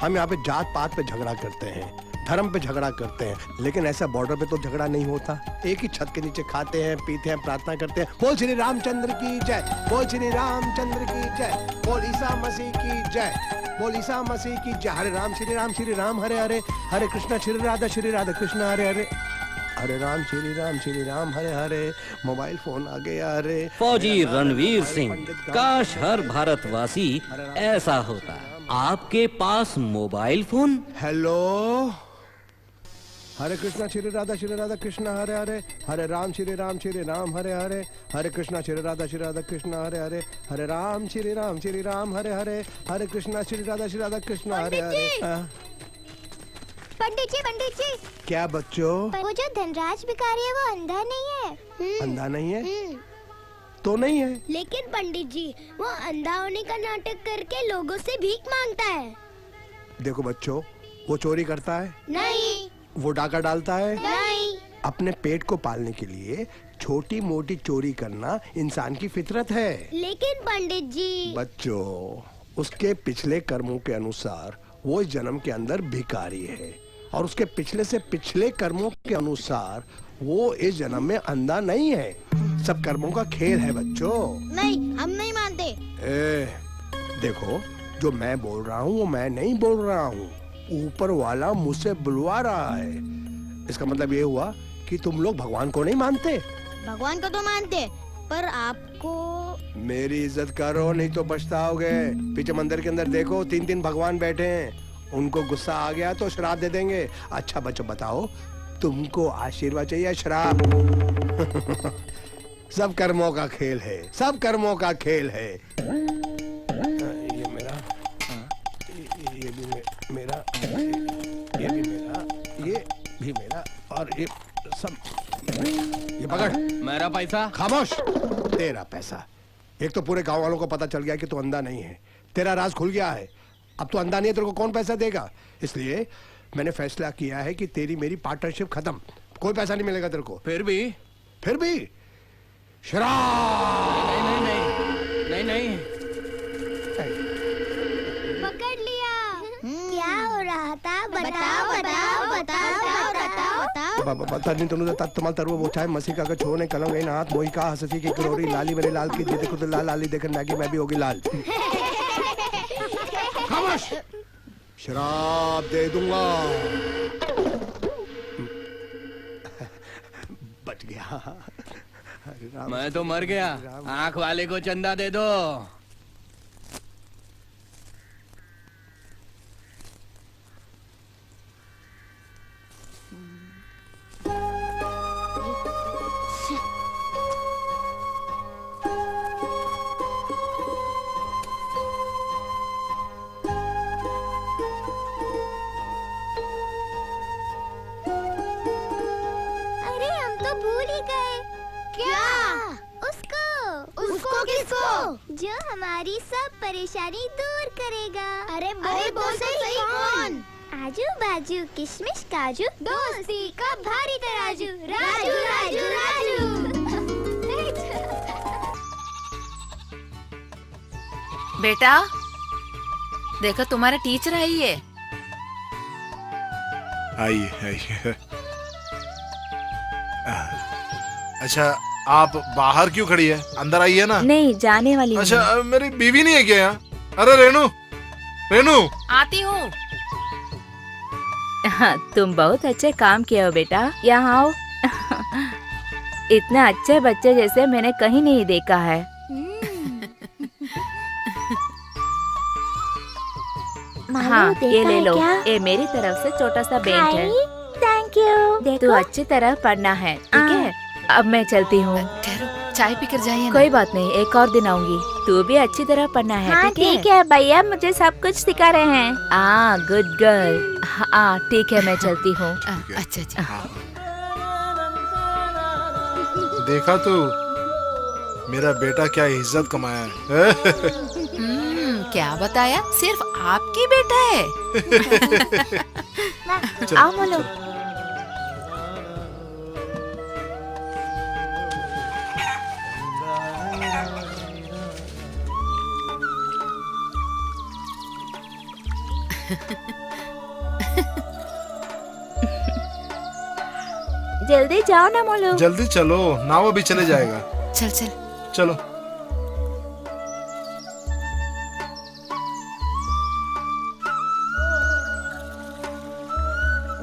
हम यहाँ पे जात पात पे झगड़ा करते हैं, धर्म पे झगड़ा करते हैं, लेकिन ऐसा बॉर्डर पे तो झगड़ा नहीं होता। एक ही छत के नीचे खाते हैं, पीते हैं, प्रार्थना करते हैं। बोल श्री रामचंद्र की जय, बोल श्री रामचंद्र की जय, बोल ईसा मसीह की जय, बोल ईसा मसीह की जय। हरे राम श्री राम हरे हरे, हरे कृष्णा श्री राधा कृष्णा हरे हरे, हरे राम श्री राम हरे हरे। मोबाइल फोन आ गया। अरे फौजी रणवीर सिंह, काश हर भारतवासी ऐसा होता। आपके पास मोबाइल फोन? हेलो, हरे कृष्णा श्री राधा कृष्णा हरे हरे, हरे राम श्री राम हरे हरे, हरे कृष्णा श्री राधा कृष्णा हरे हरे, हरे राम श्री राम हरे हरे, हरे कृष्णा श्री राधा कृष्णा हरे हरे। पंडित जी क्या बच्चों? वो जो धनराज भिखारी है वो अंधा नहीं है। अंधा नहीं है? तो नहीं है। लेकिन पंडित जी वो अंधा होने का नाटक करके लोगों से भीख मांगता है। देखो बच्चों, वो चोरी करता है? नहीं। वो डाका डालता है? नहीं। अपने पेट को पालने के लिए छोटी मोटी चोरी करना इंसान की फितरत है। लेकिन पंडित जी बच्चों, उसके पिछले कर्मों के अनुसार वो इस जन्म के अंदर भिखारी है, और उसके पिछले से पिछले कर्मों के अनुसार वो इस जन्म में अंधा नहीं है। सब कर्मों का खेल है बच्चों। नहीं, हम नहीं मानते। देखो, जो मैं बोल रहा हूँ वो मैं नहीं बोल रहा हूँ, ऊपर वाला मुझसे बुलवा रहा है। इसका मतलब ये हुआ कि तुम लोग भगवान को नहीं मानते। भगवान को तो मानते, पर आपको। मेरी इज्जत करो, नहीं तो पछताओगे। पीछे मंदिर के अंदर देखो, 3 भगवान बैठे हैं। उनको गुस्सा आ गया तो श्राप दे देंगे। अच्छा बच्चों बताओ, तुमको आशीर्वाद चाहिए या श्राप? सब कर्मों का खेल है, सब कर्मों का खेल है। ये मेरा, ये भी मेरा, ये भी मेरा, ये भी मेरा, और ये सब। ये पकड़ मेरा पैसा। खामोश। तेरा पैसा। एक तो पूरे गांव वालों को पता चल गया कि तू अंधा नहीं है, तेरा राज खुल गया है। अब तू अंधा नहीं है, तेरे को कौन पैसा देगा? इसलिए मैंने फैसला किया है कि तेरी मेरी पार्टनरशिप खत्म, कोई पैसा नहीं मिलेगा तेरे को। फिर भी शराब। नहीं। पकड़ लिया। क्या हो रहा था? बताओ। पता नहीं तुमने तत्तमल तरव बोछाए मसी का छोड़ने कलम गई हाथ मोही का हंसी की करोरी लाली मेरे लाल की दीदी को तो लाल लाली देखकर मैगी मैं भी होगी लाल। खामोश। शराब दे दूंगा। बच गया। मैं तो मर गया। आंख वाले को चंदा दे दो। अरे हम तो भूल ही गए। क्या? उसको किसको? जो हमारी सब परेशानी दूर करेगा। अरे वो सही कौन? आजू बाजू किशमिश काजू, दोस्ती का भारी तराजू, राजू। बेटा देखो, तुम्हारा टीचर आई है। आइए। अच्छा, आप बाहर क्यों खड़ी है? अंदर आई है ना? नहीं, जाने वाली हूँ। अच्छा, मेरी बीवी नहीं है क्या यहाँ? अरे रेनू आती हूँ। हाँ, तुम बहुत अच्छे काम किए हो बेटा, यहाँ आओ। इतना अच्छे बच्चे जैसे मैंने कहीं नहीं देखा है। हाँ, ये ले लो। ये मेरी तरफ से छोटा सा बेंच है। Thank you. तू अच्छी तरह पढ़ना है, ठीक है? अब मैं चलती हूँ। ठहरो, चाय पीकर जाइए ना। कोई बात नहीं, एक और दिन आऊंगी। तू भी अच्छी तरह पढ़ना है, ठीक है? भैया मुझे सब कुछ सिखा रहे हैं। Good girl. हाँ ठीक है, मैं चलती हूँ। अच्छा अच्छा। देखा तू, मेरा बेटा क्या इज्जत कमाया है। क्या बताया? सिर्फ आपकी बेटा है। आओ मोलू। जल्दी जाओ ना मोलू। जल्दी चलो, नाव अभी चले जाएगा। चल चल चलो।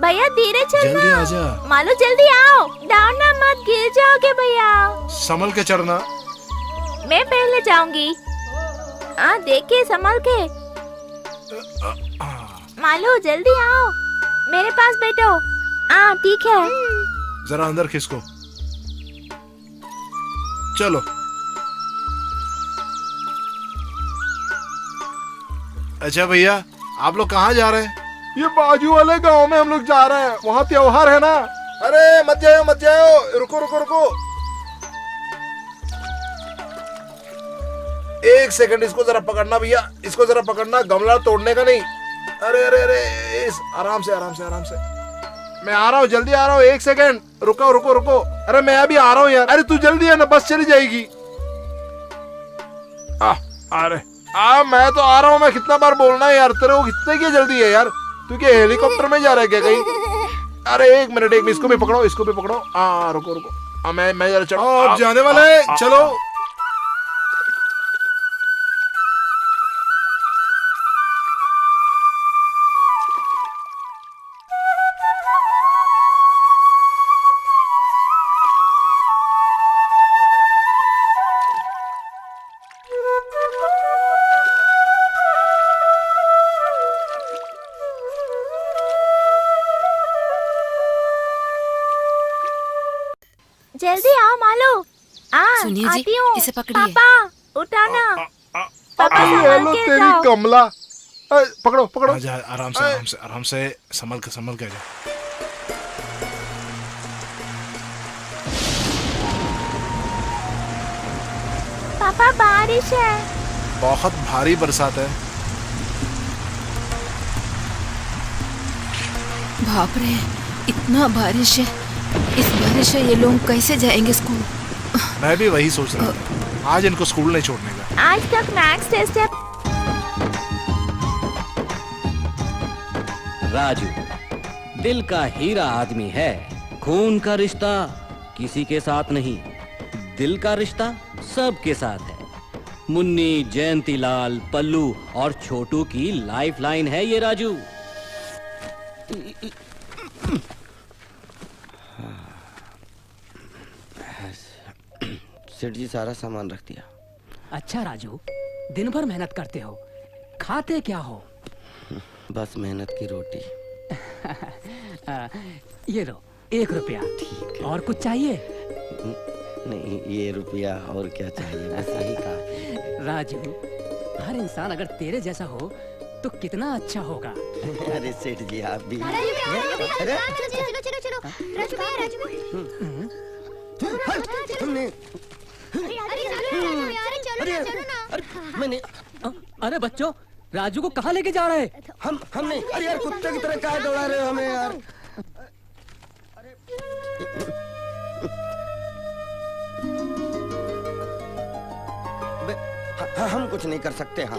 भैया धीरे चलना। जल्दी आजा। मालू जल्दी आओ, डाउन ना मत, गिर जाओगे भैया। संभल के चढ़ना। मैं पहले जाऊंगी। देखिए संभल के। मालू जल्दी आओ, मेरे पास बैठो। ठीक है। जरा अंदर खिसको। चलो। अच्छा भैया, आप लोग कहाँ जा रहे हैं? ये बाजू वाले गांव में हम लोग जा रहे हैं, वहाँ त्योहार है ना। अरे मत जाओ मत जाओ, रुको रुको रुको। एक सेकंड, इसको जरा पकड़ना भैया, इसको जरा पकड़ना, गमला तोड़ने का नहीं। अरे अरे अरे, आराम से आराम से आराम से। मैं आ रहा हूँ, जल्दी आ रहा हूँ, एक सेकंड, रुको रुको रुको। अरे मैं अभी आ रहा हूँ यार। अरे तू जल्दी है ना, बस चली जाएगी। अरे मैं तो आ रहा हूँ। मैं कितना बार बोलना है यार तेरे को, कितने की जल्दी है यार? तू क्या हेलीकॉप्टर में जा रहा है क्या कहीं? अरे एक मिनट, इसको भी पकड़ो, इसको भी पकड़ो। रुको रुको, मैं जरा चढ़ो। जाने वाला है, चलो। जल्दी आओ मालू। सुनिए जी, आती हूँ। इसे पकड़िए। पापा उठाना। पापा संभाल के तेरी जाओ। कमला। पकड़ो पकड़ो। आराम से आराम से आराम से, संभल के जा। पापा बारिश है। बहुत भारी बरसात है। बाप रे, इतना बारिश है। इस बारिश से ये लोग कैसे जाएंगे स्कूल? मैं भी वही सोच रहा था, आज इनको स्कूल नहीं छोड़ने का। आज तक मैथ्स टेस्ट है। राजू दिल का हीरा आदमी है। खून का रिश्ता किसी के साथ नहीं, दिल का रिश्ता सबके साथ है। मुन्नी, जयंतीलाल, पल्लू और छोटू की लाइफ लाइन है ये राजू। सेठ जी सारा सामान रख दिया। अच्छा राजू, दिन भर मेहनत करते हो, खाते क्या हो? बस मेहनत की रोटी। ये लो 1 रुपया। ठीक है। और कुछ चाहिए? नहीं, ये रुपया और क्या चाहिए, बस यही कहा। राजू, हर इंसान अगर तेरे जैसा हो तो कितना अच्छा होगा। अरे सेठ जी आप भी। चलो चलो चलो, राजू भैया हमने मैंने अरे बच्चों, राजू को कहाँ लेके जा रहे? हमने अरे यार, कुत्ते की तरह कहाँ दौड़ा रहे हो हमें यार? हम कुछ नहीं कर सकते। हाँ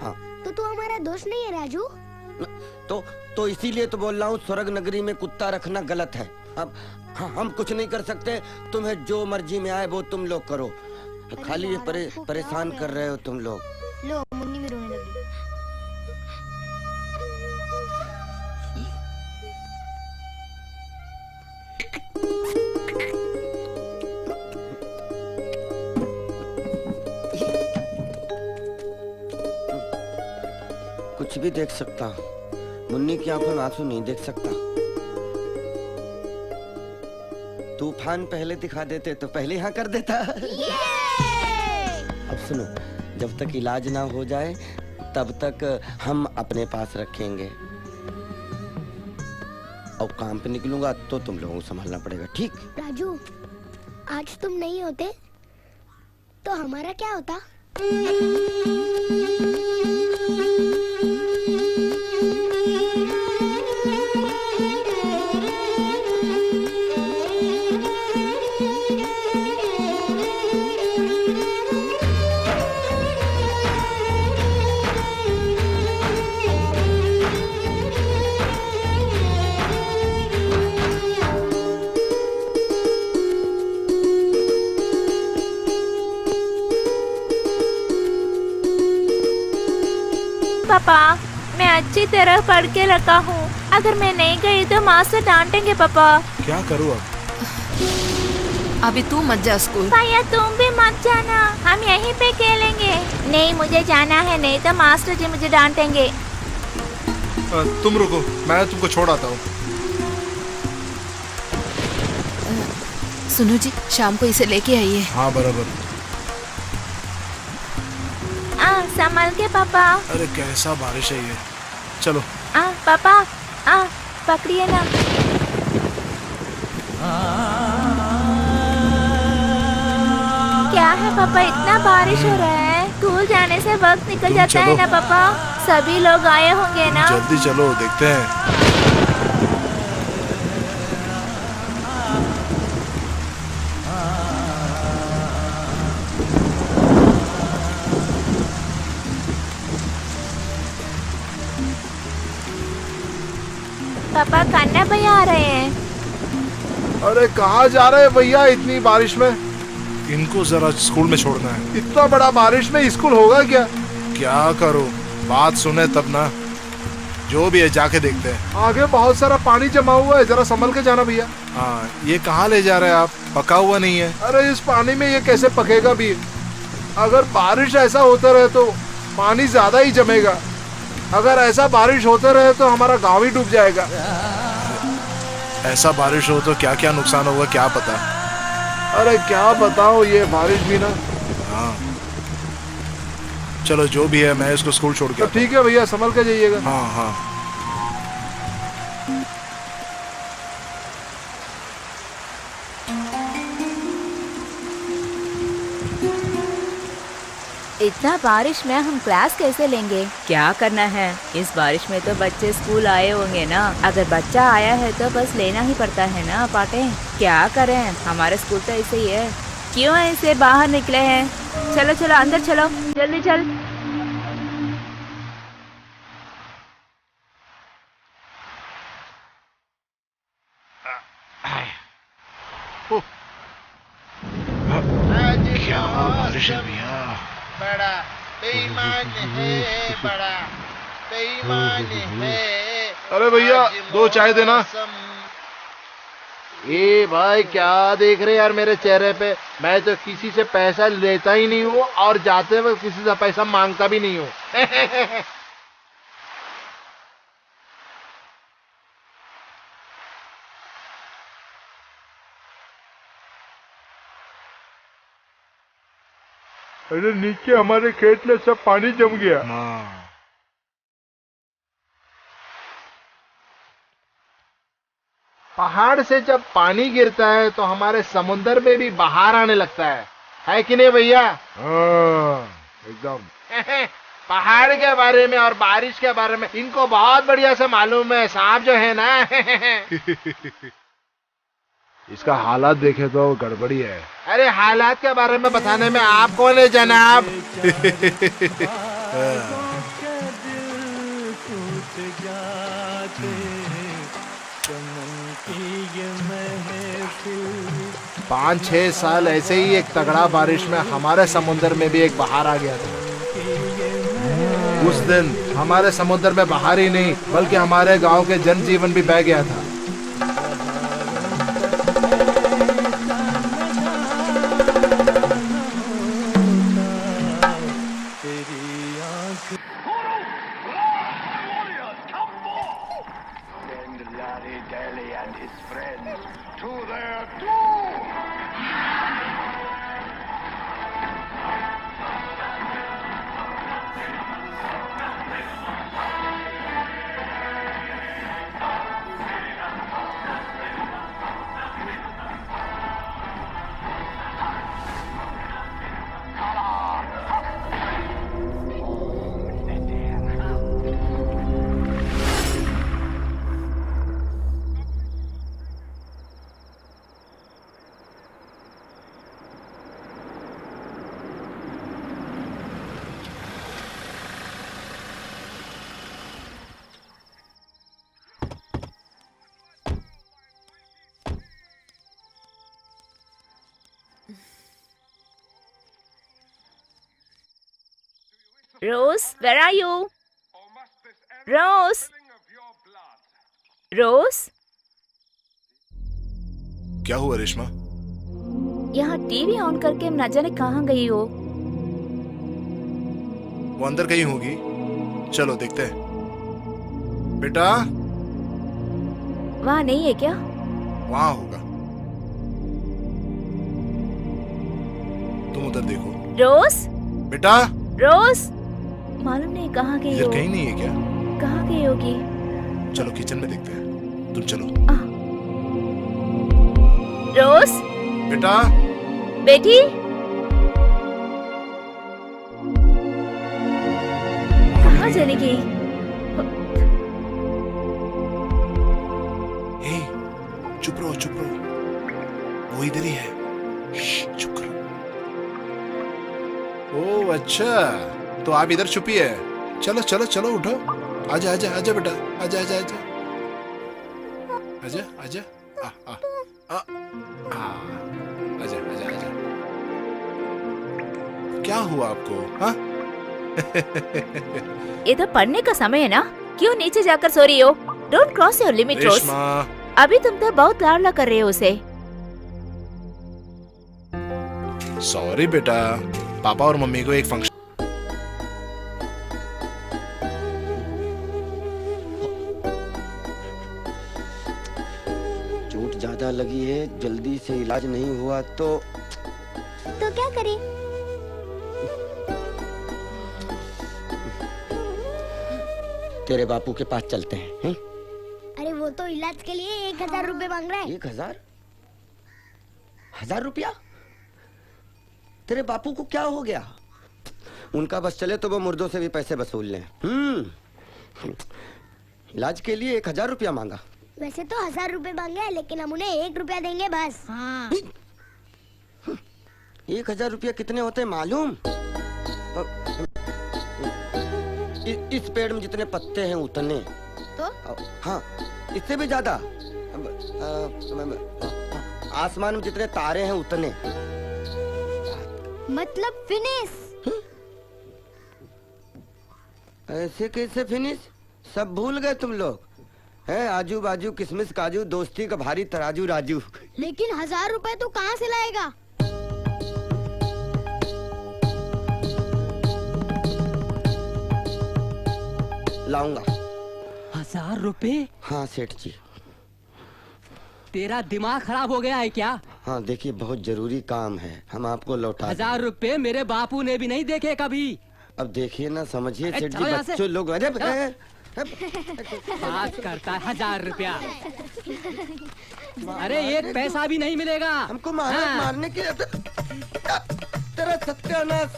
हाँ, तो तू हमारा दोस्त नहीं है राजू? तो इसीलिए तो बोल रहा हूँ, स्वर्ग नगरी में कुत्ता रखना गलत है। अब हम कुछ नहीं कर सकते। तुम्हें जो मर्जी में आए वो तुम लोग करो। खाली ये परेशान कर रहे हो तुम लोग। लो, मुन्नी भी रोने लगी। कुछ भी देख सकता हूँ, मुन्नी की आंखों में आंसू नहीं देख सकता। तूफान पहले दिखा देते तो पहले यहाँ कर देता। अब सुनो, जब तक इलाज ना हो जाए तब तक हम अपने पास रखेंगे, और काम पे निकलूंगा तो तुम लोगों को संभालना पड़ेगा, ठीक? राजू, आज तुम नहीं होते तो हमारा क्या होता? पापा, मैं अच्छी तरह पढ़ के रखा हूँ। अगर मैं नहीं गई तो मास्टर डांटेंगे पापा। क्या करूँ अब? अभी तू मत जा स्कूल। भैया तुम भी मत जाना, हम यहीं पे खेलेंगे। नहीं, मुझे जाना है, नहीं तो मास्टर जी मुझे डांटेंगे। तुम रुको, मैं तुमको छोड़ आता हूँ। सुनो जी, शाम को इसे लेके आइए। हाँ बराबर। संभल के पापा। अरे कैसा बारिश है ये। चलो। पापा, पकड़िए ना। क्या है पापा, इतना बारिश हो रहा है? स्कूल जाने से वक्त निकल जाता है ना पापा। सभी लोग आए होंगे ना। जल्दी चलो, देखते हैं। पापा, कन्ना भैया आ रहे हैं। अरे कहाँ जा रहे हैं भैया इतनी बारिश में? इनको जरा स्कूल में छोड़ना है। इतना बड़ा बारिश में स्कूल होगा क्या? क्या करो, बात सुने तब ना। जो भी है जाके देखते हैं। आगे बहुत सारा पानी जमा हुआ है, जरा संभल के जाना भैया। हाँ, ये कहाँ ले जा रहे हैं आप? पका हुआ नहीं है। अरे इस पानी में ये कैसे पकेगा भी? अगर बारिश ऐसा होता रहे तो पानी ज्यादा ही जमेगा। अगर ऐसा बारिश होते रहे तो हमारा गांव ही डूब जाएगा। ऐसा बारिश हो तो क्या क्या नुकसान होगा क्या पता। अरे क्या बताओ, ये बारिश भी ना। हाँ चलो, जो भी है मैं इसको स्कूल छोड़ के। ठीक है भैया, संभल के जाइएगा। हाँ हाँ। इतना बारिश में हम क्लास कैसे लेंगे? क्या करना है, इस बारिश में तो बच्चे स्कूल आए होंगे ना। अगर बच्चा आया है तो बस लेना ही पड़ता है ना पाटे। क्या करें, हमारे स्कूल तो ऐसे ही है। क्यों ऐसे बाहर निकले हैं? चलो चलो अंदर चलो, जल्दी चल। क्या बारिश है भैया। बड़ा बेईमान है, बड़ा बेईमान है। अरे भैया, दो चाय देना। ए भाई, क्या देख रहे यार मेरे चेहरे पे? मैं तो किसी से पैसा लेता ही नहीं हूँ और जाते हुए किसी से पैसा मांगता भी नहीं हूँ। अरे नीचे हमारे खेत में सब पानी जम गया। पहाड़ से जब पानी गिरता है तो हमारे समुद्र में भी बाहर आने लगता है कि नहीं भैया? एकदम। पहाड़ के बारे में और बारिश के बारे में इनको बहुत बढ़िया से मालूम है। सांप जो है ना इसका हालात देखे तो गड़बड़ी है। अरे हालात के बारे में बताने में आप कौन है जनाब? पाँच 6 साल ऐसे ही एक तगड़ा बारिश में हमारे समुद्र में भी एक बहार आ गया था। उस दिन हमारे समुद्र में बहार ही नहीं बल्कि हमारे गांव के जनजीवन भी बह गया था। रोज, where are you? रोज, रोज, क्या हुआ रेशमा? यहाँ टीवी ऑन करके न जाने कहाँ गई हो। वो अंदर कहीं होगी, चलो देखते हैं। बेटा वहाँ नहीं है क्या? वहां होगा, तुम उधर देखो। रोज, बेटा रोज, मालूम नहीं कहाँ गई इधर हो। कहीं नहीं है क्या? कहाँ गई होगी? चलो किचन में देखते हैं, तुम चलो। रोज, बेटा बेटी, कहाँ चली गई? हे, चुप रहो चुप रहो, वो इधर ही है। श्श, चुप करो। ओह अच्छा, तो आप इधर छुपी है। चलो चलो चलो उठो, आजा आजा आजा बेटा, आजा आजा आजा आजा आजा आ आ आ आ आजा आजा आजा। क्या हुआ आपको? हाँ ये तो पढ़ने का समय है ना, क्यों नीचे जाकर सो रही हो? डोंट क्रॉस योर लिमिट रोज। रेशमा अभी तुम तो बहुत लाडला कर रहे हो उसे। सॉरी बेटा, पापा और मम्मी को एक फंक्शन। चोट ज्यादा लगी है, जल्दी से इलाज नहीं हुआ तो क्या करें? तेरे बापू के पास चलते हैं, हैं? अरे वो तो इलाज के लिए 1000 रुपए मांग रहा है। 1000? 1000 रुपया? तेरे बापू को क्या हो गया? उनका बस चले तो वो मुर्दों से भी पैसे वसूल लें। इलाज के लिए 1000 रुपया मांगा। वैसे तो 1000 रुपए मांगे हैं, लेकिन हम उन्हें 1 रुपया देंगे बस। हाँ। 1000 रुपया कितने होते हैं मालूम? इस पेड़ में जितने पत्ते हैं उतने। तो? हाँ, इससे भी ज्यादा। आसमान में जितने तारे हैं उतने। मतलब फिनिश? ऐसे कैसे फिनिश? सब भूल गए तुम लोग? है आजू बाजू किसमिस काजू, दोस्ती का भारी तराजू राजू। लेकिन 1000 रुपए तो कहाँ से लाएगा? लाऊंगा। 1000 रुपए? हाँ सेठ जी। तेरा दिमाग खराब हो गया है क्या? हाँ देखिए, बहुत जरूरी काम है, हम आपको लौटा। 1000 रुपए मेरे बापू ने भी नहीं देखे कभी। अब देखिए ना, समझिए सेठ जी, चलो यहाँ से। बच्चों लोग। अरे बात करता है 1000 रुपया। अरे एक पैसा भी नहीं मिलेगा हमको। मारने के तेरा सत्यानाश।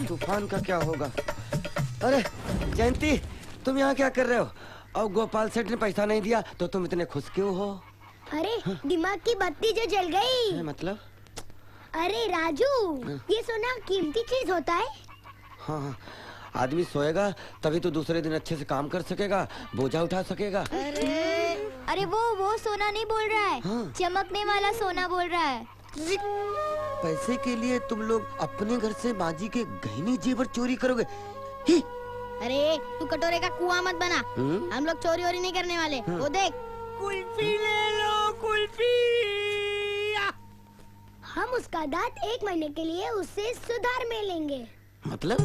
तूफान का क्या होगा? अरे जयंती, तुम यहाँ क्या कर रहे हो? और गोपाल सेठ ने पैसा नहीं दिया तो तुम इतने खुश क्यों हो? अरे दिमाग की बत्ती जो जल गई। मतलब? अरे राजू, ये सोना कीमती चीज होता है। हाँ, आदमी सोएगा तभी तो दूसरे दिन अच्छे से काम कर सकेगा, बोझा उठा सकेगा। अरे वो सोना नहीं बोल रहा है। हाँ। चमकने वाला सोना बोल रहा है। पैसे के लिए तुम लोग अपने घर से बाजी के गहने जेवर चोरी करोगे? अरे तू कटोरे का कुआं मत बना। हम लोग चोरी वोरी नहीं करने वाले। वो देख, कुल्फी ले लो, कुल्फी। हम उसका दांत 1 महीने के लिए उससे सुधार में लेंगे। मतलब?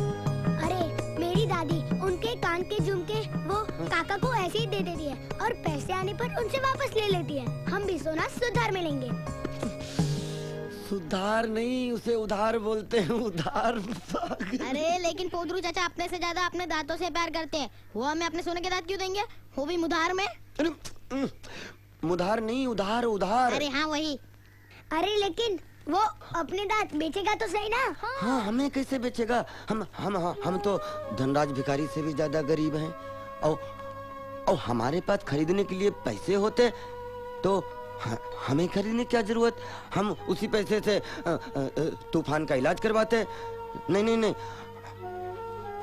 अरे मेरी दादी उनके कान के झुमके वो काका को ऐसे ही दे देती है और पैसे आने पर उनसे वापस ले लेती है। हम भी सोना सुधार में लेंगे। सुधार नहीं, उसे उधार बोलते हैं, उधार। अरे लेकिन पोदरू चाचा अपने से ज्यादा अपने दांतों से प्यार करते हैं। वो हमें अपने सोने के दांत क्यों देंगे? वो भी मुधार में। मुधार नहीं, उधार उधार। अरे हाँ वही। अरे लेकिन वो अपने दांत बेचेगा तो सही ना? हाँ, हमें कैसे बेचेगा? हम तो धनराज भिखारी से भी ज्यादा गरीब हैं। और हमारे पास खरीदने के लिए पैसे होते तो हमें खरीदने क्या जरूरत? हम उसी पैसे से तूफान का इलाज करवाते। नहीं,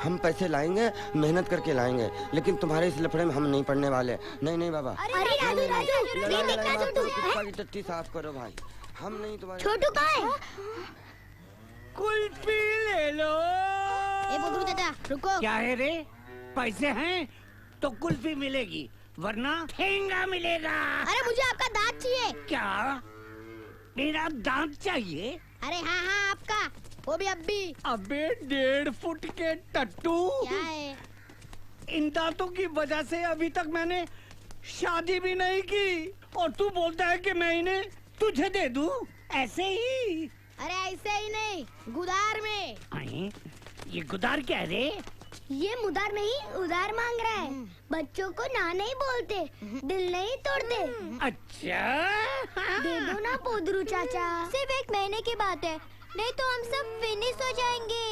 हम पैसे लाएंगे, मेहनत करके लाएंगे, लेकिन तुम्हारे इस लफड़े में हम नहीं पड़ने वाले। नहीं बाबा। अरे राजू, टट्टी साफ करो भाई, हम नहीं तुम्हारे। छोटू कहाँ है? कुल्फी ले लो। ए बुदरू चाचा रुको। क्या है रे? पैसे हैं तो कुल्फी मिलेगी, वरना ठेंगा मिलेगा। अरे मुझे आपका दांत चाहिए। क्या? मेरा दांत चाहिए? अरे हाँ हाँ आपका, वो भी अभी। अबे 1.5 फुट के टट्टू। क्या है? इन दांतों की वजह से अभी तक मैंने शादी भी नहीं की और तू बोलता है कि मैं इन्हें तुझे दे दूं? ऐसे ही? अरे ऐसे ही नहीं, गुदार में। अरे, ये गुदार क्या है रे? ये मुदार नहीं उधार मांग रहा है। बच्चों को ना नहीं बोलते, दिल नहीं तोड़ते। अच्छा दे दो ना पोदरू चाचा। सिर्फ 1 महीने की बात है, नहीं तो हम सब फिनिश हो जाएंगे।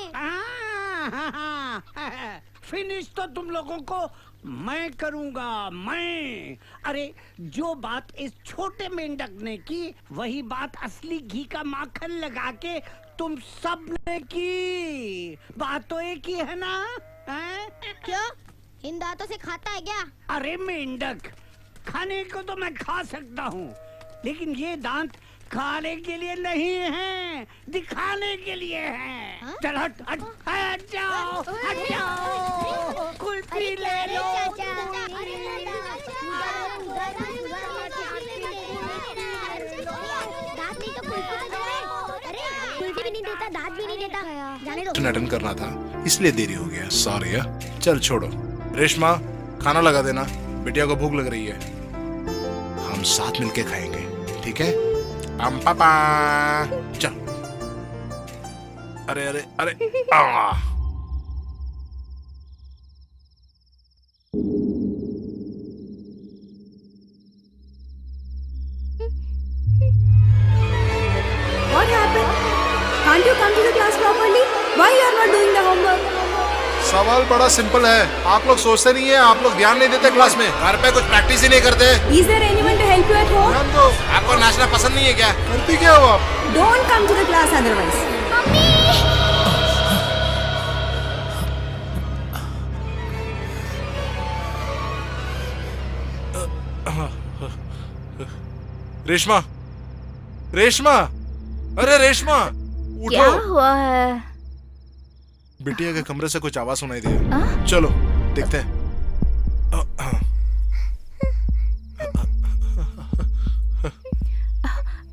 फिनिश तो तुम लोगों को मैं करूंगा, मैं। अरे जो बात इस छोटे मेंढक ने की, वही बात असली घी का माखन लगा के तुम सब ने की। बात तो एक ही है ना? क्यों? इन दांतों से खाता है क्या? अरे मेंढक, खाने को तो मैं खा सकता हूँ, लेकिन ये दांत खाने के लिए नहीं है, दिखाने के लिए है। चल हट हट हट जाओ, हट जाओ। कुल्फी ले लो। कुल्फी भी नहीं देता, दांत भी नहीं देता। जाने दो। अटेंड करना था इसलिए देरी हो गया, सॉरी। चल छोड़ो। रेशमा, खाना लगा देना, बिटिया को भूख लग रही है। हम साथ मिलके खाएंगे, ठीक है? पापा चल। अरे अरे अरे What happened? Can't you come to the class properly? Why you are not doing the homework? सवाल बड़ा सिंपल है, आप लोग सोचते नहीं है, आप लोग ध्यान नहीं देते क्लास में, घर पे कुछ प्रैक्टिस ही नहीं करते। Is there anyone to help you at home? ध्यान दो। आपको नाचना पसंद नहीं है क्या? करती क्या हो आप? Don't come to the class otherwise. Reshma, Reshma, अरे रेशमा, उठो। क्या हुआ है? बिटिया के कमरे से कुछ आवाज सुनाई दिया। चलो देखते हैं।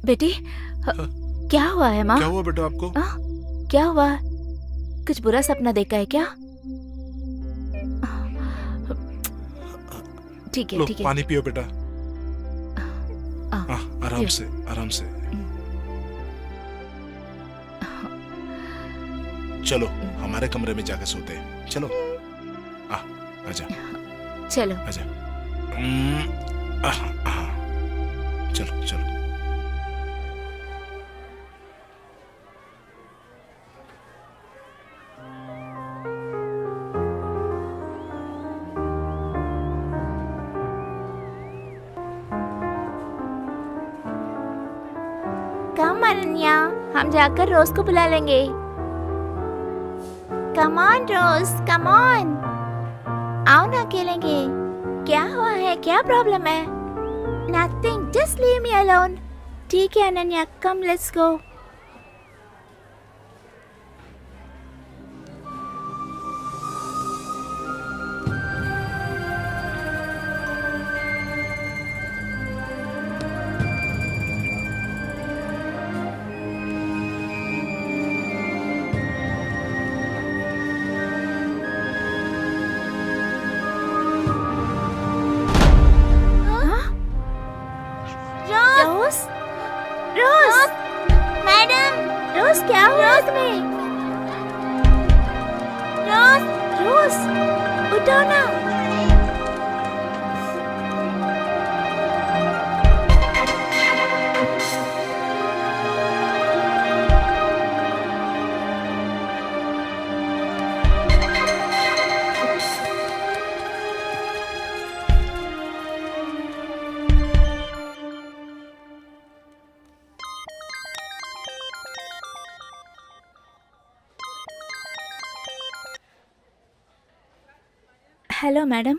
बेटी, क्या हुआ है माँ? क्या हुआ बेटा आपको? क्या हुआ? कुछ बुरा सपना देखा है क्या? ठीक है, ठीक है। पानी पियो बेटा। आराम से, आराम से। चलो हमारे कमरे में जाकर सोते हैं। चलो आजा। चलो आजा। चलो चलो। कम अनन्या, हम जाकर रोज को बुला लेंगे। Come on Rose, come on. आओ ना, खेलेंगे। क्या हुआ है? क्या प्रॉब्लम है? Nothing, just leave me alone. ठीक है अनन्या, कम लेट्स गो। रोज, क्या हुआ तुम्हें? रोज, रोज, उठो ना। Hello madam.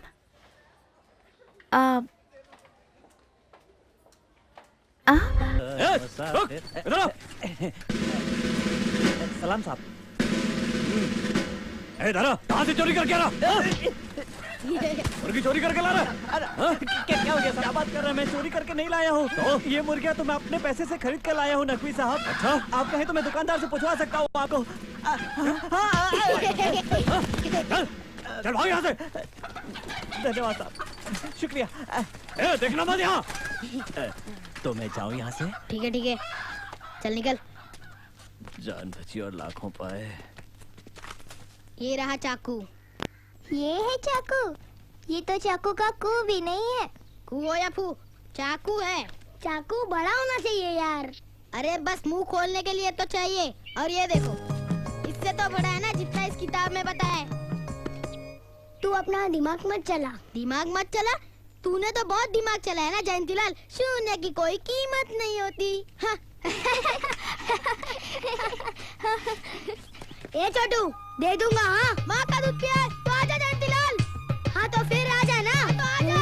सलाम साहब। दादा कहाँ से चोरी करके आ रहा? मुर्गी चोरी करके ला रहा? क्या हो गया? क्या बात कर रहे हैं? मैं चोरी करके नहीं लाया हूँ। तो ये मुर्गियाँ तो मैं अपने पैसे से खरीद कर लाया हूँ नकवी साहब। अच्छा, आप कहें तो मैं दुकानदार से पूछवा सकता हूँ आपको। चल भाग यहाँ से। धन्यवाद साहब, शुक्रिया। देखना मत यहाँ। तो मैं जाऊँ यहाँ से? ठीक है, चल निकल। जान बची और लाखों पाए। ये रहा चाकू। ये है चाकू? ये तो चाकू का कू भी नहीं है। कू हो या फू, चाकू है। चाकू बड़ा होना चाहिए यार। अरे बस मुंह खोलने के लिए तो चाहिए। और ये देखो, इससे तो बड़ा है ना जितना इस किताब में बताया है। तू अपना दिमाग मत चला। दिमाग मत चला? तूने तो बहुत दिमाग चला है ना जयंतीलाल। शून्य की कोई कीमत नहीं होती। हाँ। ए छोटू, दे दूंगा। हाँ, माँ का दूध पिया तो आजा जयंतीलाल। हाँ तो फिर आजा ना। तो आजा।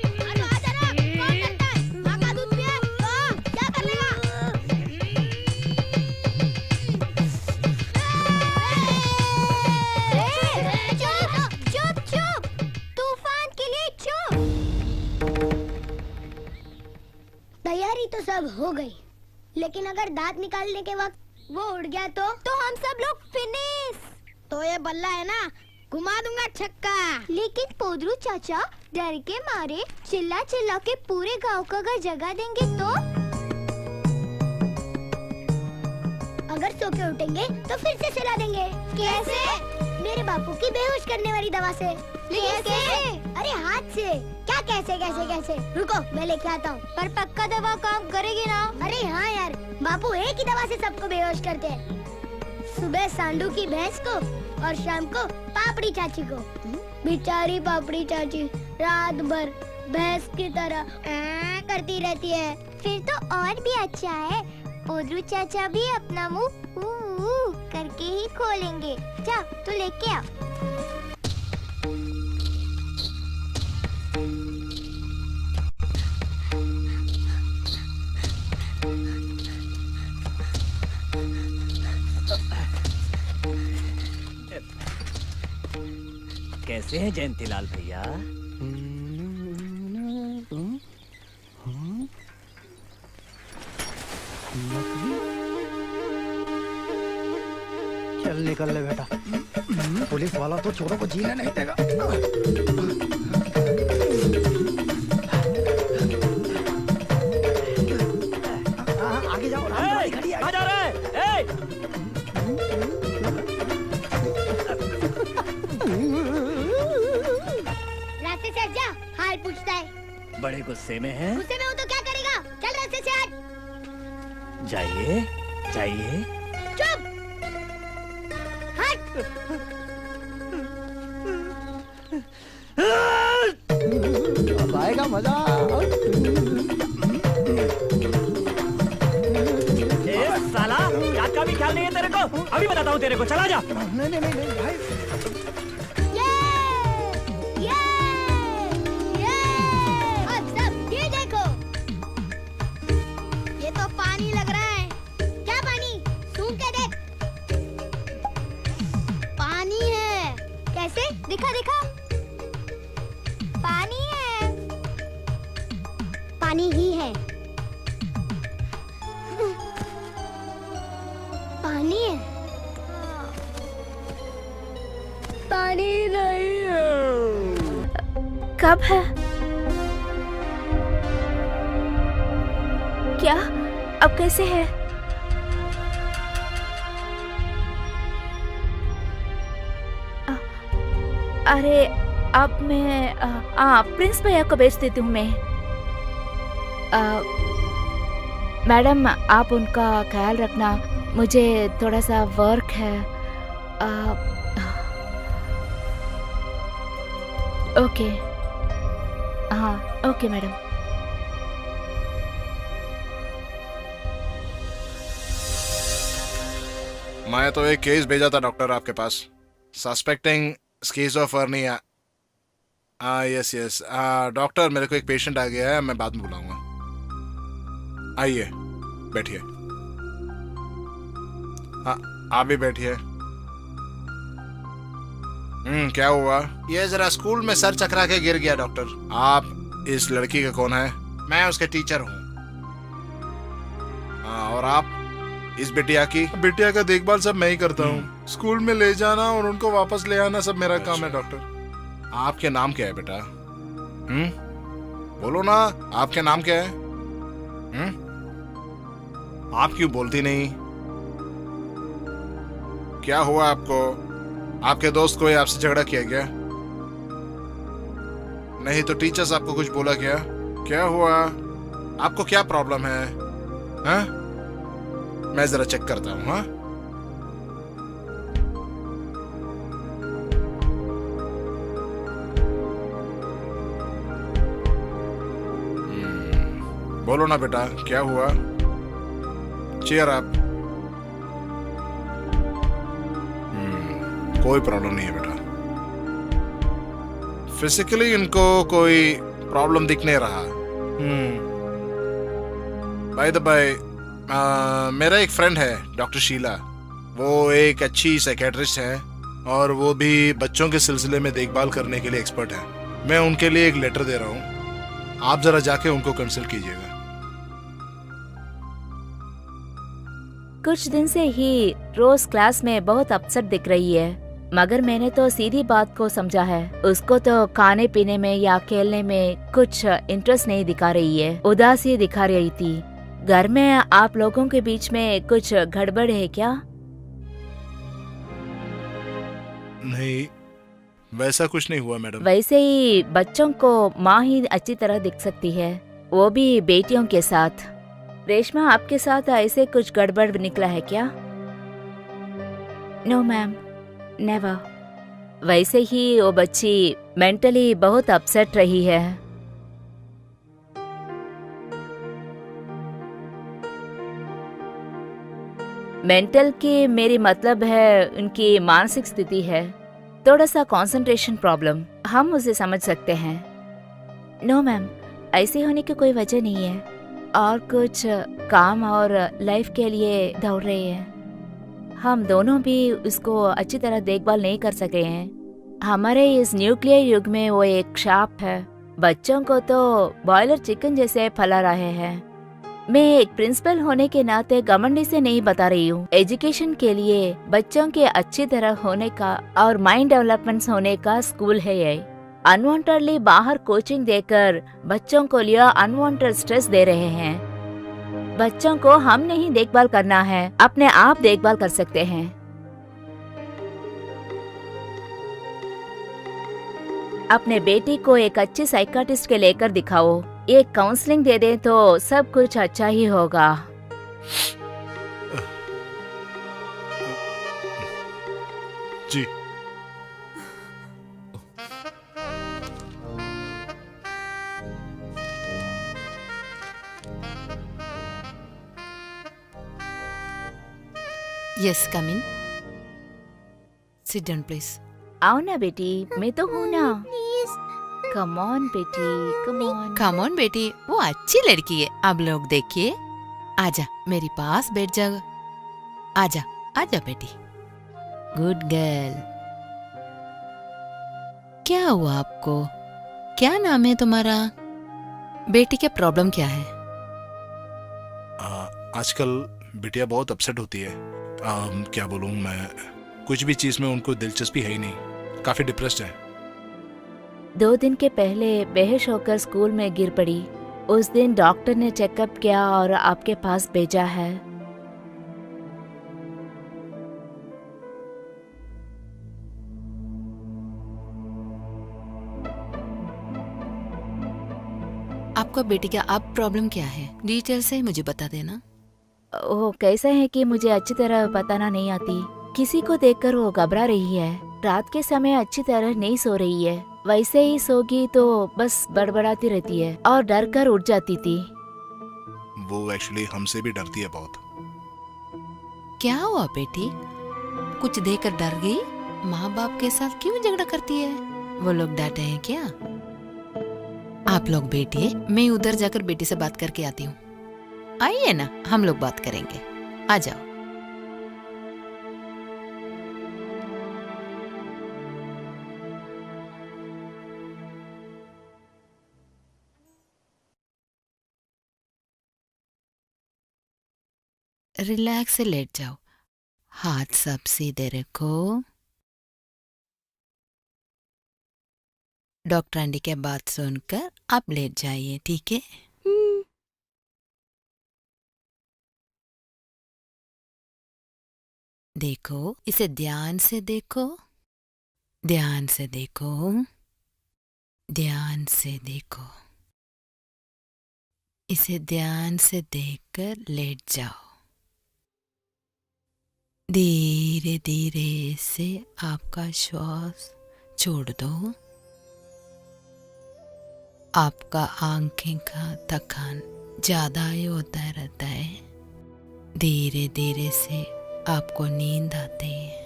तो आजा ना। कौन करता है? माँ का दूध पिया तो क्या कर लेगा? चुप, तूफान के लिए चुप। तैयारी तो सब हो गई, लेकिन अगर दांत निकालने के वक्त वो उड़ गया तो हम सब लोग फिनिश। तो ये बल्ला है ना, घुमा दूंगा छक्का। लेकिन पोदरू चाचा डर के मारे चिल्ला चिल्ला के पूरे गांव को अगर जगा देंगे तो? अगर सो के उठेंगे तो फिर से सुला देंगे। कैसे? मेरे बापू की बेहोश करने वाली दवा से। कैसे? अरे हाथ से। क्या कैसे कैसे कैसे? रुको मैं लेके आता हूँ। पर पक्का दवा काम करेगी ना? अरे हाँ यार, बापू एक ही दवा से सबको बेहोश करते हैं। सुबह सांडू की भैंस को और शाम को पापड़ी चाची को। बेचारी पापड़ी चाची रात भर भैंस की तरह करती रहती है। फिर तो और भी अच्छा है, पोदरू चाचा भी अपना मुंह ऊ करके ही खोलेंगे। जा तू लेके आ। कैसे हैं जयंतीलाल भैया? चल निकल ले बेटा, पुलिस वाला तो चोरों को जीने नहीं देगा। आगे जाओ, कहाँ जा रहा है? रास्ते से हट जा, हाल पूछता है। बड़े गुस्से में है? गुस्से में हूँ तो क्या करेगा? चल रास्ते से हट। जाइए जाइए। चुप, हट। अब आएगा मजा। साला जात का भी ख्याल नहीं है तेरे को? अभी बताता हूँ तेरे को, चला जा। नहीं भाई। अब सब ये देखो, ये तो पानी लग रहा है। क्या पानी? सूंघ के देख। पानी है। कैसे? दिखा दिखा। पानी है। पानी ही है। पानी है। पानी नहीं है। कब है? क्या? अब कैसे है? अरे अब मैं प्रिंस भैया को भेज देती हूँ मैं। मैडम आप उनका ख्याल रखना, मुझे थोड़ा सा वर्क है। ओके। हाँ ओके मैडम। मैं तो एक केस भेजा था डॉक्टर आपके पास, suspecting schizophrenia. Yes yes doctor, मेरे को एक पेशेंट आ गया है, मैं बाद में बुलाऊंगा। आइए बैठिए। हाँ आप भी बैठिए। क्या हुआ? ये जरा स्कूल में सर चकरा के गिर गया डॉक्टर। आप इस लड़की का कौन है? मैं उसके टीचर हूँ। और आप इस बिटिया की? बिटिया का देखभाल सब मैं ही करता हूँ। स्कूल में ले जाना और उनको वापस ले आना सब मेरा काम है डॉक्टर। आपके नाम क्या है बेटा? बोलो ना, आपके नाम क्या है? आप क्यों बोलती नहीं? क्या हुआ आपको? आपके दोस्त कोई आपसे झगड़ा किया क्या? नहीं तो टीचर्स आपको कुछ बोला क्या? क्या हुआ? आपको क्या प्रॉब्लम है? हाँ? मैं जरा चेक करता हूँ। हाँ, बोलो ना बेटा, क्या हुआ? Cheer up. कोई प्रॉब्लम नहीं है बेटा। फिजिकली इनको कोई प्रॉब्लम दिख नहीं रहा। बाय द बाय, मेरा एक फ्रेंड है डॉक्टर शीला। वो एक अच्छी साइकेट्रिस्ट है और वो भी बच्चों के सिलसिले में देखभाल करने के लिए एक्सपर्ट है। मैं उनके लिए एक लेटर दे रहा हूँ, आप जरा जाके उनको कंसल्ट कीजिएगा। कुछ दिन से ही रोज क्लास में बहुत अपसेट दिख रही है, मगर मैंने तो सीधी बात को समझा है। उसको तो खाने पीने में या खेलने में कुछ इंटरेस्ट नहीं दिखा रही है, उदासी दिखा रही थी। घर में आप लोगों के बीच में कुछ गड़बड़ है क्या? नहीं, वैसा कुछ नहीं हुआ मैडम। वैसे ही बच्चों को माँ ही अच्छी तरह दिख सकती है, वो भी बेटियों के साथ। रेशमा, आपके साथ ऐसे कुछ गड़बड़ निकला है क्या? No ma'am, never. वैसे ही वो बच्ची मेंटली बहुत अपसेट रही है। मेंटल की मेरी मतलब है उनकी मानसिक स्थिति है, थोड़ा सा कंसंट्रेशन प्रॉब्लम। हम उसे समझ सकते हैं। नो मैम, ऐसे होने की कोई वजह नहीं है, और कुछ काम और लाइफ के लिए दौड़ रहे हैं। हम दोनों भी उसको अच्छी तरह देखभाल नहीं कर सके हैं। हमारे इस न्यूक्लियर युग में वो एक शाप है, बच्चों को तो बॉयलर चिकन जैसे फैला रहे हैं। मैं एक प्रिंसिपल होने के नाते घमंडी से नहीं बता रही हूँ। एजुकेशन के लिए बच्चों के अच्छी तरह होने का और माइंड डेवलपमेंट होने का स्कूल है ये। अनवांटेडली बाहर कोचिंग देकर बच्चों को लिए अनवांटेड स्ट्रेस दे रहे हैं। बच्चों को हम नहीं देखभाल करना है, अपने आप देखभाल कर सकते हैं। अपने बेटी को एक अच्छी साइकियाट्रिस्ट के लेकर दिखाओ, एक काउंसलिंग दे दे तो सब कुछ अच्छा ही होगा। जी। Yes, come in. Sit down please. आओ ना बेटी, मैं तो हूँ ना। कम ऑन बेटी, कम ऑन। कम ऑन बेटी, वो अच्छी लड़की है। अब लोग देखिए। आजा मेरे पास बैठ जा। आजा आजा बेटी, गुड गर्ल। क्या हुआ आपको? क्या नाम है तुम्हारा? बेटी क्या प्रॉब्लम क्या है? आजकल बिटिया बहुत अपसेट होती है। क्या बोलूं मैं, कुछ भी चीज में उनको दिलचस्पी है ही नहीं, काफी डिप्रेस्ड है। 2 दिन के पहले बेहोश होकर स्कूल में गिर पड़ी। उस दिन डॉक्टर ने चेकअप किया और आपके पास भेजा है। आपका बेटी का अब प्रॉब्लम क्या है? डिटेल से मुझे बता देना। वो कैसा है कि मुझे अच्छी तरह बताना नहीं आती। किसी को देखकर वो घबरा रही है। रात के समय अच्छी तरह नहीं सो रही है, वैसे ही सोगी तो बस बड़बड़ाती रहती है और डर कर उठ जाती थी। वो एक्चुअली हमसे भी डरती है बहुत। क्या हुआ बेटी? कुछ देखकर डर गई? माँ बाप के साथ क्यों झगड़ा करती है? वो लोग डांटे हैं क्या? आप लोग बैठिए, मैं उधर जाकर बेटी से बात करके आती हूँ। आइए ना, हम लोग बात करेंगे। आ जाओ। रिलैक्स से लेट जाओ, हाथ सब सीधे रखो। डॉक्टर आंटी के बात सुनकर आप लेट जाइए, ठीक है? देखो, इसे ध्यान से देखो, ध्यान से देखो, ध्यान से देखो। इसे ध्यान से देखकर लेट जाओ। धीरे धीरे से आपका श्वास छोड़ दो। आपका आंखें का थकान ज्यादा ही होता रहता है। धीरे धीरे से आपको नींद आती है।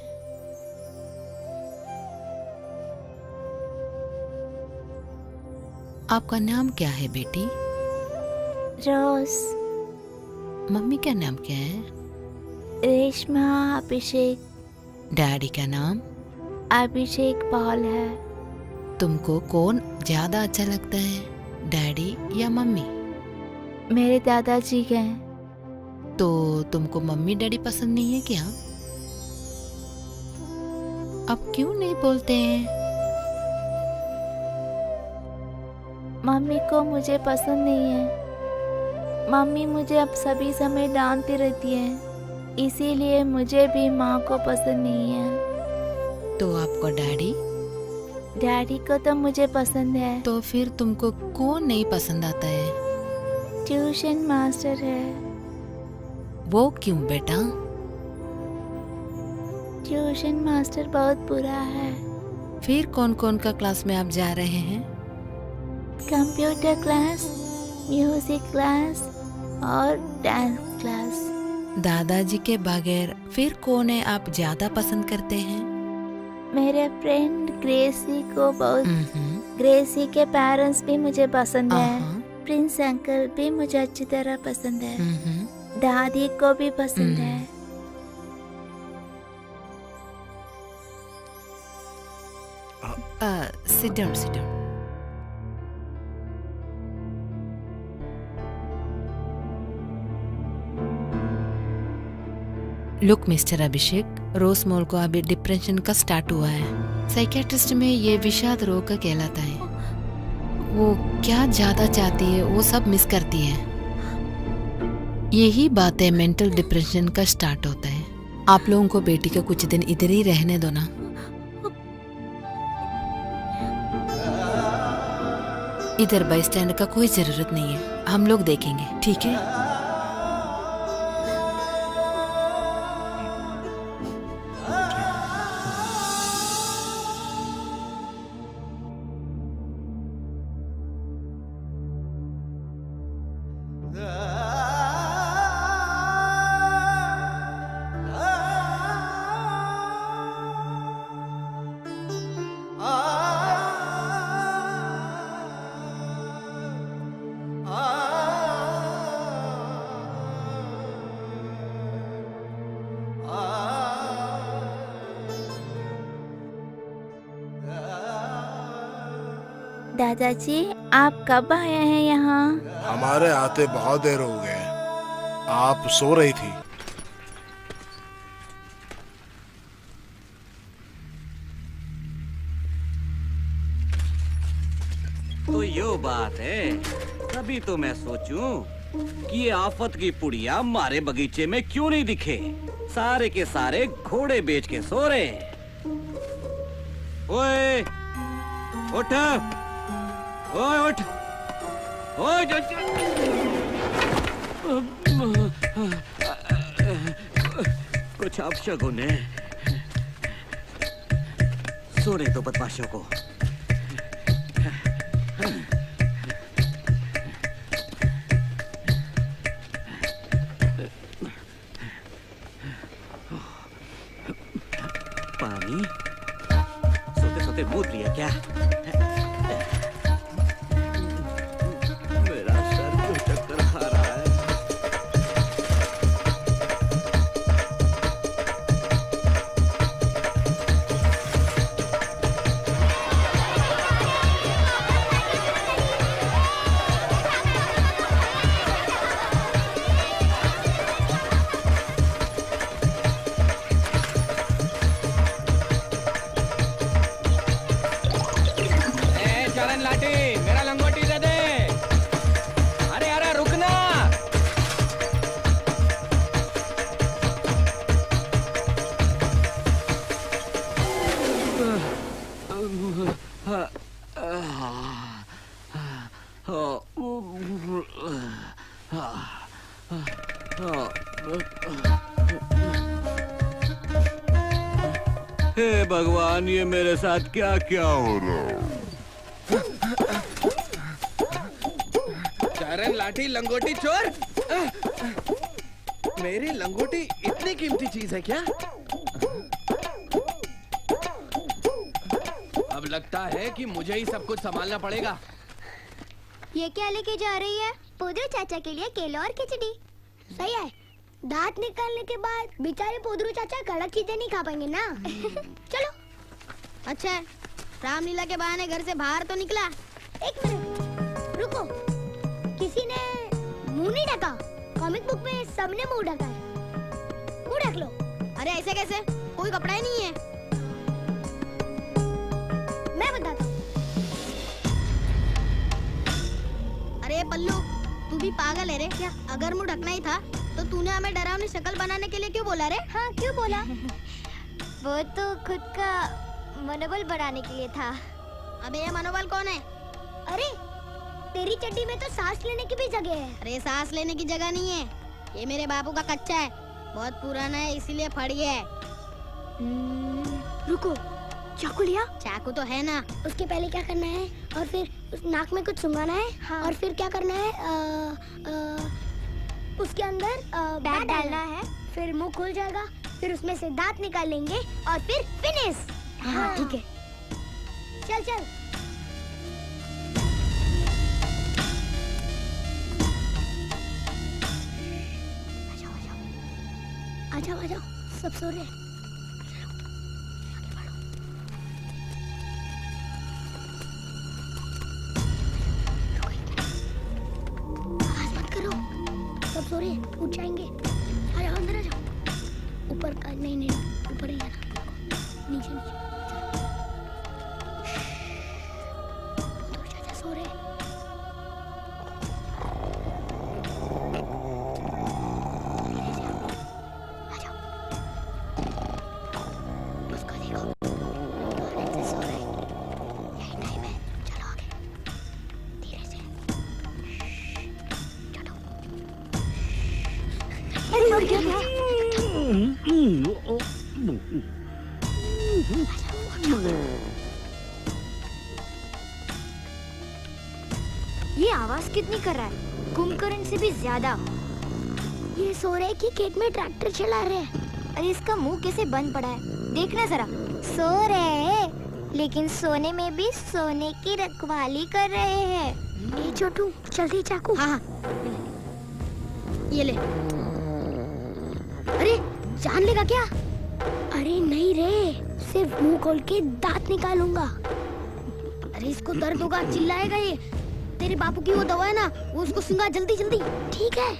आपका नाम क्या है बेटी? रोज। मम्मी का नाम क्या है? रेशमा अभिषेक। डैडी का नाम? अभिषेक पॉल है। तुमको कौन ज्यादा अच्छा लगता है, डैडी या मम्मी? मेरे दादाजी हैं। तो तुमको मम्मी डैडी पसंद नहीं है क्या? अब क्यों नहीं बोलते हैं? मम्मी को मुझे पसंद नहीं है। मम्मी मुझे अब सभी समय डांटती रहती है, इसीलिए मुझे भी माँ को पसंद नहीं है। तो आपको डैडी? डैडी को तो मुझे पसंद है। तो फिर तुमको कौन नहीं पसंद आता है? ट्यूशन मास्टर है। वो क्यों बेटा? ट्यूशन मास्टर बहुत बुरा है। फिर कौन कौन का क्लास में आप जा रहे हैं? कंप्यूटर क्लास, म्यूजिक क्लास और डांस क्लास। दादाजी के बगैर फिर कौन है आप ज्यादा पसंद करते हैं? मेरे फ्रेंड ग्रेसी को बहुत। ग्रेसी के पेरेंट्स भी मुझे पसंद है। प्रिंस अंकल भी मुझे अच्छी तरह पसंद है। दादी को भी पसंद है। Sit down, sit down. Look mister Abhishek, रोज मॉल को अभी डिप्रेशन का स्टार्ट हुआ है। साइकियाट्रिस्ट में ये विषाद रोग का कहलाता है। वो क्या ज्यादा चाहती है वो सब मिस करती है। यही बातें मेंटल डिप्रेशन का स्टार्ट होता है। आप लोगों को बेटी को कुछ दिन इधर ही रहने दो ना। इधर बाईस्टैंड का कोई जरूरत नहीं है, हम लोग देखेंगे, ठीक है? दादाजी, आप कब आए हैं यहाँ? हमारे आते बहुत देर हो गए। आप सो रही थी। तो यो बात है, तभी तो मैं सोचूं कि ये आफत की पुड़िया हमारे बगीचे में क्यों नहीं दिखे। सारे के सारे घोड़े बेच के सो रहे। ओए उठ, ओए उठ, ओए कुछ अपशगुन है। सोने तो बदमाशों को। पानी सोते सोते मूत लिया क्या? मेरा सर क्यों चक्कर खा रहा है? हे भगवान, ये मेरे साथ क्या क्या हो रहा है? चारण लाठी लंगोटी चोर। मेरी लंगोटी इतनी कीमती चीज है क्या? अब लगता है कि मुझे ही सब कुछ संभालना पड़ेगा। ये क्या लेके जा रही है? पोदरू चाचा के लिए केला और खिचड़ी। सही है। दांत निकालने के बाद बेचारे पोदरू चाचा कड़क चीजें नहीं खा पाएंगे ना। चलो। अच्छा है, रामलीला के बहाने घर से बाहर तो निकला। एक मिनट रुको, किसी ने मुंह नहीं ढका। कॉमिक बुक में सबने मुंह ढका है। मुंह ढक लो। अरे ऐसे कैसे? कोई कपड़ा ही नहीं है। मैं बताता हूँ। अरे पल्लू, तू भी पागल है रे क्या? अगर मुंह ढकना ही था तो तूने हमें डरावनी शक्ल बनाने के लिए क्यों बोला रे? हाँ, क्यों बोला? वो तो खुद का मनोबल बढ़ाने के लिए था। अबे ये मनोबल कौन है? अरे तेरी चड्डी में तो सांस लेने की भी जगह है। अरे सांस लेने की जगह नहीं है, ये मेरे बापू का कच्चा है, बहुत पुराना है इसीलिए फट गया है। रुको, चाकू लिया? चाकू तो है ना। उसके पहले क्या करना है? और फिर उस नाक में कुछ सुंघाना है। हाँ। और फिर क्या करना है? उसके अंदर बैट डालना है, फिर मुंह खुल जाएगा, फिर उसमें से दांत निकाल लेंगे और फिर फिनिश। हाँ ठीक है, चल चल। आ जाओ आ जाओ, सब सो रहे हैं। सब सो रहे हैं, उठ जाएंगे। आ जाओ अंदर आ जाओ। ऊपर का नहीं नहीं, ऊपर ही जाना, नीचे नीचे। चाचा सो रहे हैं। आ जाओ, उसको देखो, सो रहे हैं। यही टाइम है, चलो आगे धीरे से। ये आवाज कितनी कर रहा है? कुंभकर्ण से भी ज्यादा। ये सो रहे कि खेत में ट्रैक्टर चला रहे हैं। अरे इसका मुंह कैसे बंद पड़ा है, देखना जरा। सो रहे लेकिन सोने में भी सोने की रखवाली कर रहे हैं। ये छोटू जल्दी चाकू। हाँ ये ले। अरे जान लेगा क्या? अरे नहीं रे, सिर्फ मुंह खोल के दांत निकालूंगा। अरे इसको दर्द होगा, चिल्लाएगा ये। तेरे बापू की वो दवा है ना, वो उसको सुंगा जल्दी जल्दी। ठीक है।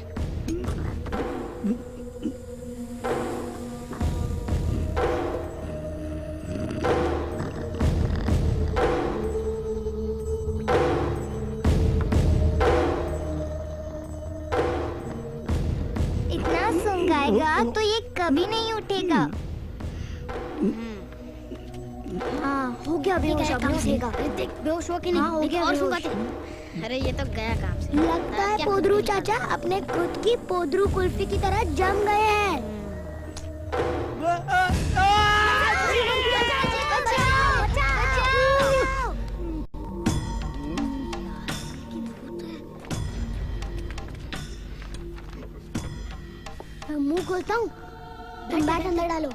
इतना सुंगाएगा तो ये कभी नहीं उठेगा। हाँ हो गया बेहोश। अरे देख बेहोश हुआ कि नहीं? हो गया और सुंगाते। अरे ये तो गया काम से। लगता है पोदरू चाचा अपने खुद की पोदरू कुल्फी की तरह जम गए हैं। मुंह खोलता हूँ, तुम बैट अंदर डालो।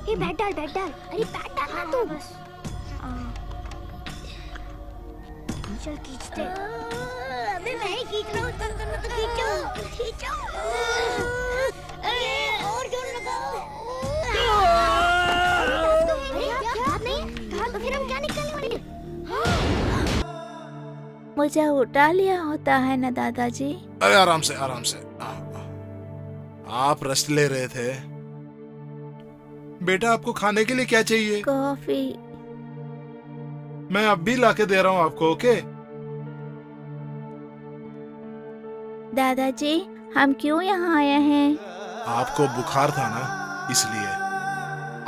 ये बैट डाल बैट डाल। अरे बैट डालना तू। चल खींचते। अबे मैं ही खींच रहा हूँ, तुम दोनों तो खींचो खींचो। अरे और जोर लगाओ। अरे क्या नहीं? तो फिर हम क्या निकालने वाले हैं? मुझे उठा लिया होता है ना दादाजी। अरे आराम से आराम से। आप रेस्ट ले रहे थे। बेटा आपको खाने के लिए क्या चाहिए? कॉफी। मैं अब भी लाके दे रहा हूँ आपको। ओके दादाजी, हम क्यों यहाँ आए हैं? आपको बुखार था ना, इसलिए।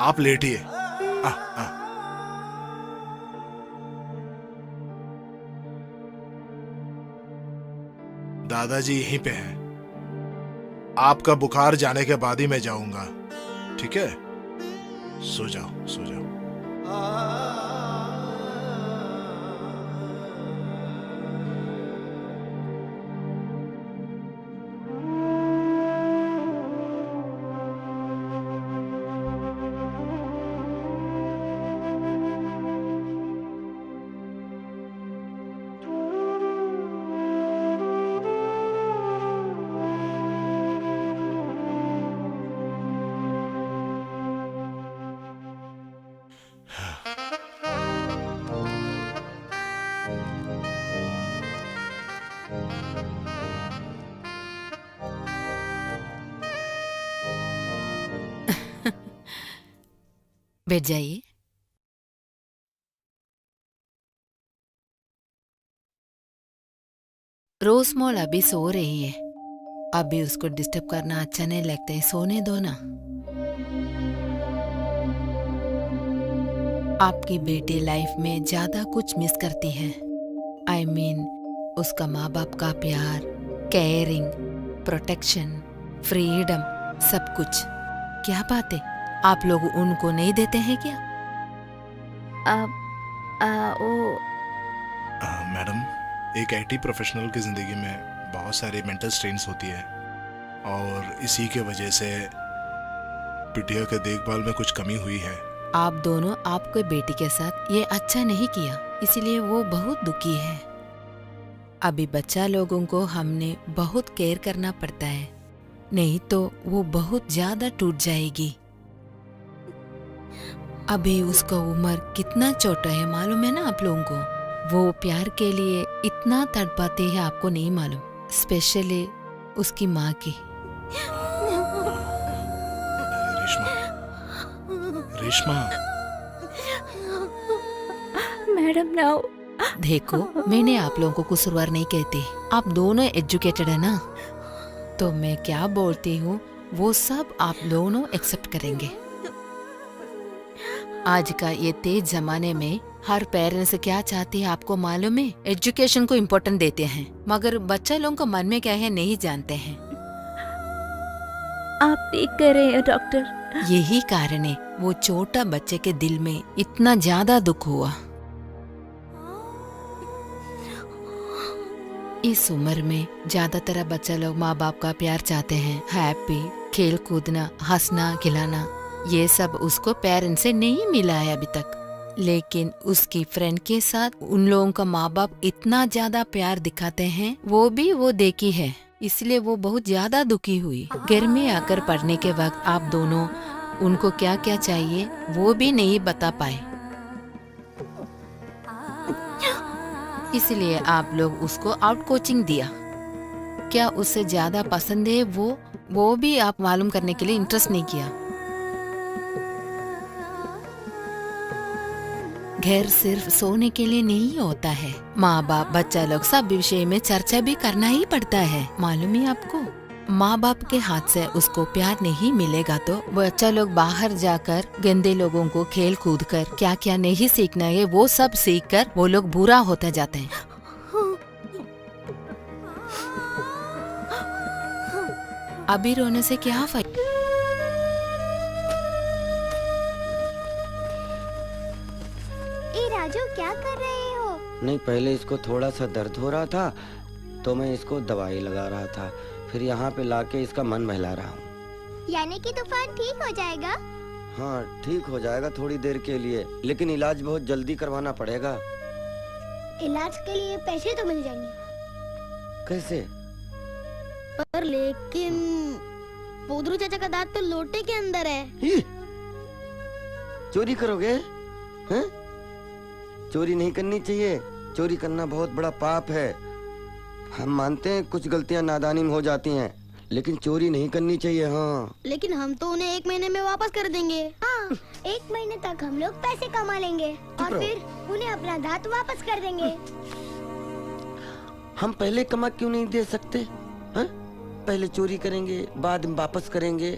आप लेटिए। दादाजी यहीं पे हैं। आपका बुखार जाने के बाद ही मैं जाऊंगा, ठीक है? सो जाओ, सो जाओ। बैठ जाइए। रोजमोल अभी सो रही है, अभी उसको डिस्टर्ब करना अच्छा नहीं लगता है, सोने दो ना। आपकी बेटी लाइफ में ज्यादा कुछ मिस करती है। I mean, उसका माँ बाप का प्यार, केयरिंग, प्रोटेक्शन, फ्रीडम, सब कुछ। क्या बात है, आप लोग उनको नहीं देते हैं क्या? मैडम, एक IT प्रोफेशनल की जिंदगी में बहुत सारी मेंटल स्ट्रेन्स होती है और इसी के वजह से बिटिया के देखभाल में कुछ कमी हुई है। आप दोनों आपके बेटी के साथ ये अच्छा नहीं किया, इसलिए वो बहुत दुखी है। अभी बच्चा लोगों को हमने बहुत केयर करना पड़ता है, नहीं तो वो बहुत ज्यादा टूट जाएगी। अभी उसका उम्र कितना छोटा है मालूम है ना आप लोगों को? वो प्यार के लिए इतना तड़पाती है, आपको नहीं मालूम, स्पेशली उसकी माँ की। रेशमा, मैडम नाउ देखो, मैंने आप लोगों को कुछ नहीं कहती, आप दोनों एजुकेटेड है ना, तो मैं क्या बोलती हूँ वो सब आप दोनों एक्सेप्ट करेंगे। आज का ये तेज जमाने में हर पेरेंट्स क्या चाहती है आपको मालूम है? एजुकेशन को इम्पोर्टेंट देते हैं, मगर बच्चा लोगों का मन में क्या है नहीं जानते हैं। आप ठीक कह रहे हैं डॉक्टर। यही कारण है वो छोटा बच्चे के दिल में इतना ज्यादा दुख हुआ। इस उम्र में ज्यादातर बच्चा लोग माँ बाप का प्यार चाहते हैं, हैप्पी, खेल कूदना, हंसना खिलाना, ये सब उसको पेरेंट्स से नहीं मिला है अभी तक। लेकिन उसकी फ्रेंड के साथ उन लोगों का माँ बाप इतना ज्यादा प्यार दिखाते हैं, वो भी वो देखी है, इसलिए वो बहुत ज्यादा दुखी हुई। घर में आकर पढ़ने के वक्त आप दोनों उनको क्या क्या चाहिए वो भी नहीं बता पाए, इसलिए आप लोग उसको आउट कोचिंग दिया। क्या उससे ज्यादा पसंद है वो भी आप मालूम करने के लिए इंटरेस्ट नहीं किया। घर सिर्फ सोने के लिए नहीं होता है, माँ बाप बच्चा लोग सब विषय में चर्चा भी करना ही पड़ता है, मालूम है आपको? माँ बाप के हाथ से उसको प्यार नहीं मिलेगा तो बच्चा लोग बाहर जाकर गंदे लोगों को खेल कूद कर क्या क्या नहीं सीखना है वो सब सीख कर वो लोग बुरा होते जाते हैं। अभी रोने से क्या फायदा? राजू क्या कर रहे हो? नहीं, पहले इसको थोड़ा सा दर्द हो रहा था तो मैं इसको दवाई लगा रहा था, फिर यहाँ पे लाके इसका मन बहला रहा हूँ। यानी कि तूफान ठीक हो जाएगा? हाँ, ठीक हो जाएगा थोड़ी देर के लिए, लेकिन इलाज बहुत जल्दी करवाना पड़ेगा। इलाज के लिए पैसे तो मिल जाएंगे। कैसे? पर लेकिन पोदरू चाचा का दांत तो लोटे के अंदर है। चोरी करोगे? हैं? चोरी नहीं करनी चाहिए, चोरी करना बहुत बड़ा पाप है। हम मानते हैं कुछ गलतियां नादानी में हो जाती हैं, लेकिन चोरी नहीं करनी चाहिए। हाँ, लेकिन हम तो उन्हें 1 महीने में वापस कर देंगे। हाँ, 1 महीने तक हम लोग पैसे कमा लेंगे और फिर उन्हें अपना दांत वापस कर देंगे। हम पहले कमा क्यों नहीं दे सकते? हाँ? पहले चोरी करेंगे, बाद में वापस करेंगे।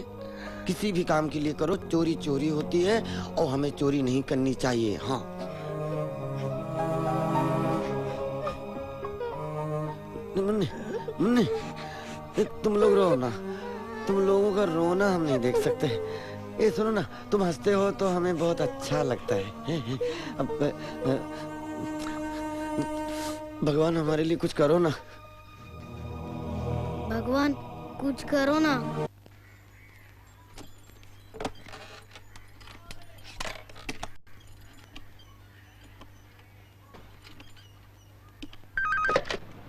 किसी भी काम के लिए करो, चोरी चोरी होती है और हमें चोरी नहीं करनी चाहिए। हाँ मुन्ने, मुन्ने, तुम लोग रो ना, तुम लोगों का रोना हम नहीं देख सकते। ये सुनो ना, तुम हंसते हो तो हमें बहुत अच्छा लगता है। अब भगवान हमारे लिए कुछ करो ना। भगवान कुछ करो ना।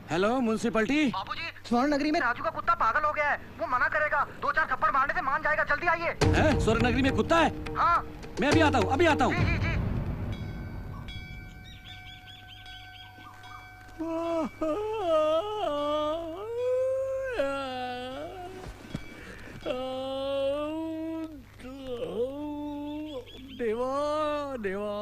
Hello municipality. बाबूजी, स्वर्ण नगरी में राजू का कुत्ता पागल हो गया है। वो मना करेगा, 2-4 थप्पड़ मारने से मान जाएगा। जल्दी आइए। है? स्वर्ण नगरी में कुत्ता है? हाँ। मैं अभी आता हूँ, अभी आता हूँ। जी, जी, देवा देवा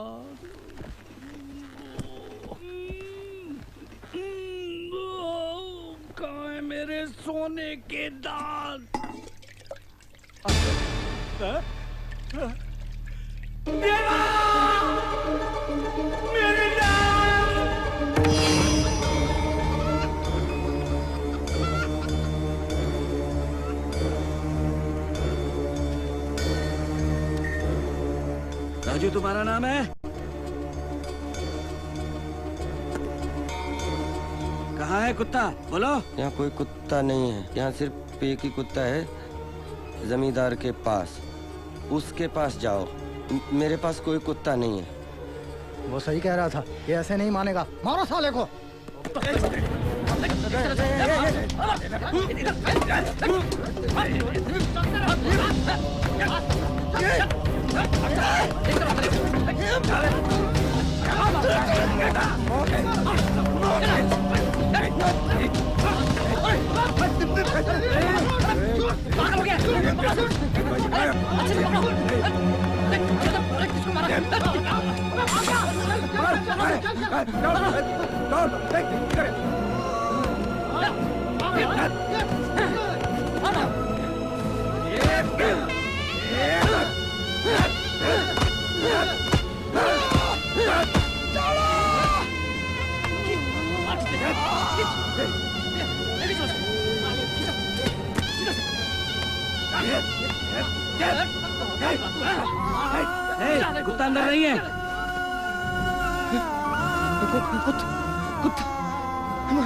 कहाँ है मेरे सोने के दांत? देवा मेरे राजू तुम्हारा नाम है? कहाँ है कुत्ता? बोलो। यहाँ कोई कुत्ता नहीं है, यहाँ सिर्फ एक ही कुत्ता है, जमींदार के पास। उसके पास जाओ, मेरे पास कोई कुत्ता नहीं है। वो सही कह रहा था, ये ऐसे नहीं मानेगा। मारो साले को। कुत्ता अंदर नहीं है।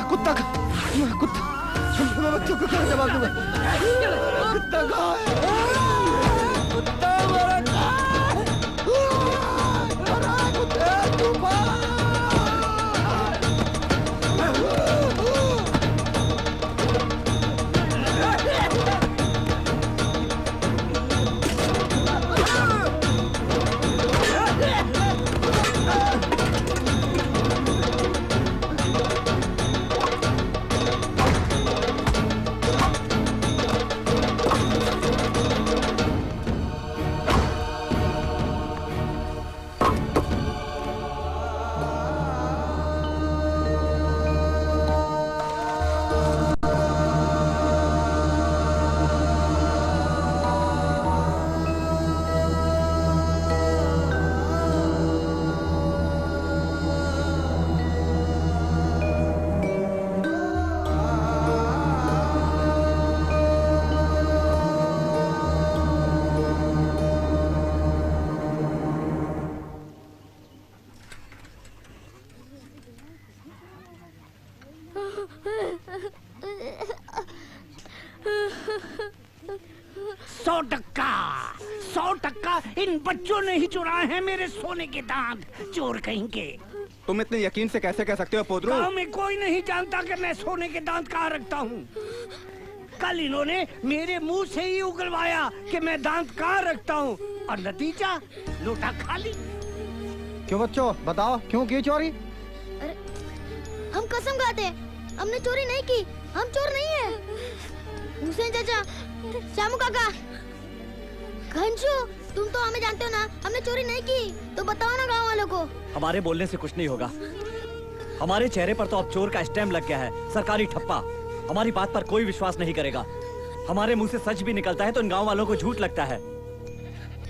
कुत्ता मैं बच्चों को क्या जवाब दूंगा? कुत्ता कहाँ है? कुत्ता हमारा कहाँ है? कुत्ता तूफान। इन बच्चों ने ही चुराए हैं मेरे सोने के दांत, चोर कहीं के। तुम इतने यकीन से कैसे कह सकते हो पोदरू? गाँव में कोई नहीं जानता कि मैं सोने के दांत कहाँ रखता हूँ। कल इन्होंने मेरे मुंह से ही उगलवाया कि मैं दांत कहाँ रखता हूँ, और नतीजा लोटा खाली। क्यों बच्चों बताओ, क्यों की चोरी? अरे हम कसम खाते हैं, हमने चोरी नहीं की, हम चोर नहीं है। हुसैन चाचा, श्यामू काका, घंशू, तुम तो हमें जानते हो ना, हमने चोरी नहीं की, तो बताओ ना गांव वालों को। हमारे बोलने से कुछ नहीं होगा। हमारे चेहरे पर तो अब चोर का स्टैम्प लग गया है, सरकारी ठप्पा। हमारी बात पर कोई विश्वास नहीं करेगा। हमारे मुंह से सच भी निकलता है तो इन गांव वालों को झूठ लगता है।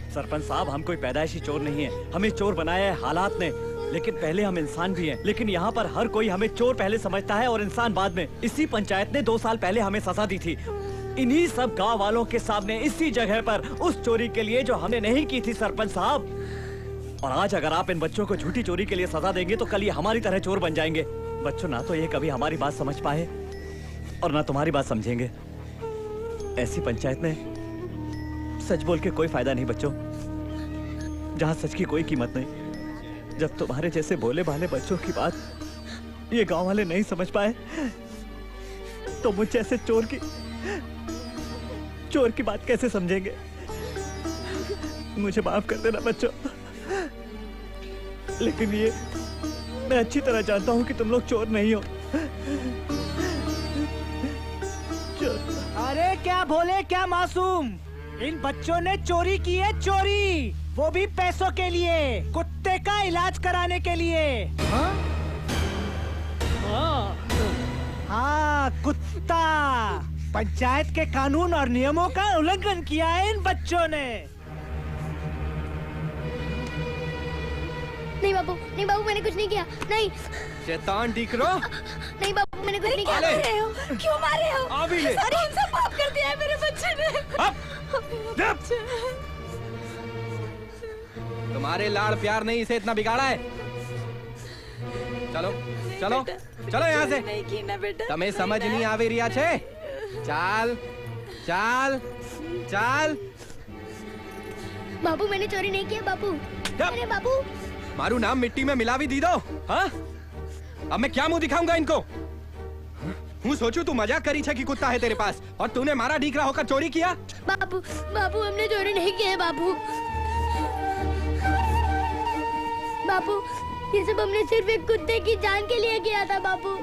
सरपंच साहब, हम कोई पैदाइशी चोर नहीं है, हमें चोर बनाया है हालात ने, लेकिन पहले हम इंसान भी हैं। लेकिन यहाँ पर हर कोई हमें चोर पहले समझता है और इंसान बाद में। इसी पंचायत ने 2 साल पहले हमें सजा दी थी, इन्हीं सब गांव वालों के सामने, इसी जगह पर, उस चोरी के लिए जो हमने नहीं की थी सरपंच साहब। और आज अगर आप इन बच्चों को झूठी चोरी के लिए सजा देंगे तो कल ये हमारी तरह चोर बन जाएंगे। बच्चों, ना तो ये कभी हमारी बात समझ पाए और ना तुम्हारी बात समझेंगे। ऐसी पंचायत में सच बोल के कोई फायदा नहीं बच्चों, जहां सच की कोई कीमत नहीं। जब तुम्हारे जैसे भोले भाले बच्चों की बात ये गांव वाले नहीं समझ पाए तो मुझ जैसे चोर की बात कैसे समझेंगे। मुझे माफ कर देना बच्चों, लेकिन ये मैं अच्छी तरह जानता हूं कि तुम लोग चोर नहीं हो। अरे क्या भोले, क्या मासूम, इन बच्चों ने चोरी की है, चोरी, वो भी पैसों के लिए, कुत्ते का इलाज कराने के लिए। हाँ, कुत्ता। पंचायत के कानून और नियमों का उल्लंघन किया है इन बच्चों ने। नहीं बाबू, नहीं बाबू, मैंने कुछ नहीं किया, नहीं। शैतान डीकरो। नहीं बाबू, मैंने कुछ नहीं किया। क्यों मार रहे हो? क्यों मार रहे हो? अभी ले। सारी हिंसा पाप कर दिया है मेरे बच्चे ने। तुम्हारे लाड़ प्यार नहीं इसे इतना बिगाड़ा है। चलो चलो चलो यहाँ से। तुम्हें समझ नहीं आवे रिया छे। चाल चाल चाल। बाबू, मैंने चोरी नहीं किया बाबू। अरे बाबू, मारू नाम मिट्टी में मिला भी दी दो। हाँ, अब मैं क्या मुंह दिखाऊंगा इनको। हूँ सोचू तू मजाक करी छे कि कुत्ता है तेरे पास और तूने मारा डीकरा होकर चोरी किया। बाबू, बाबू, हमने चोरी नहीं किया है बाबू। बाबू, ये सब हमने सिर्फ एक कुत्ते की जान के लिए किया था बाबू।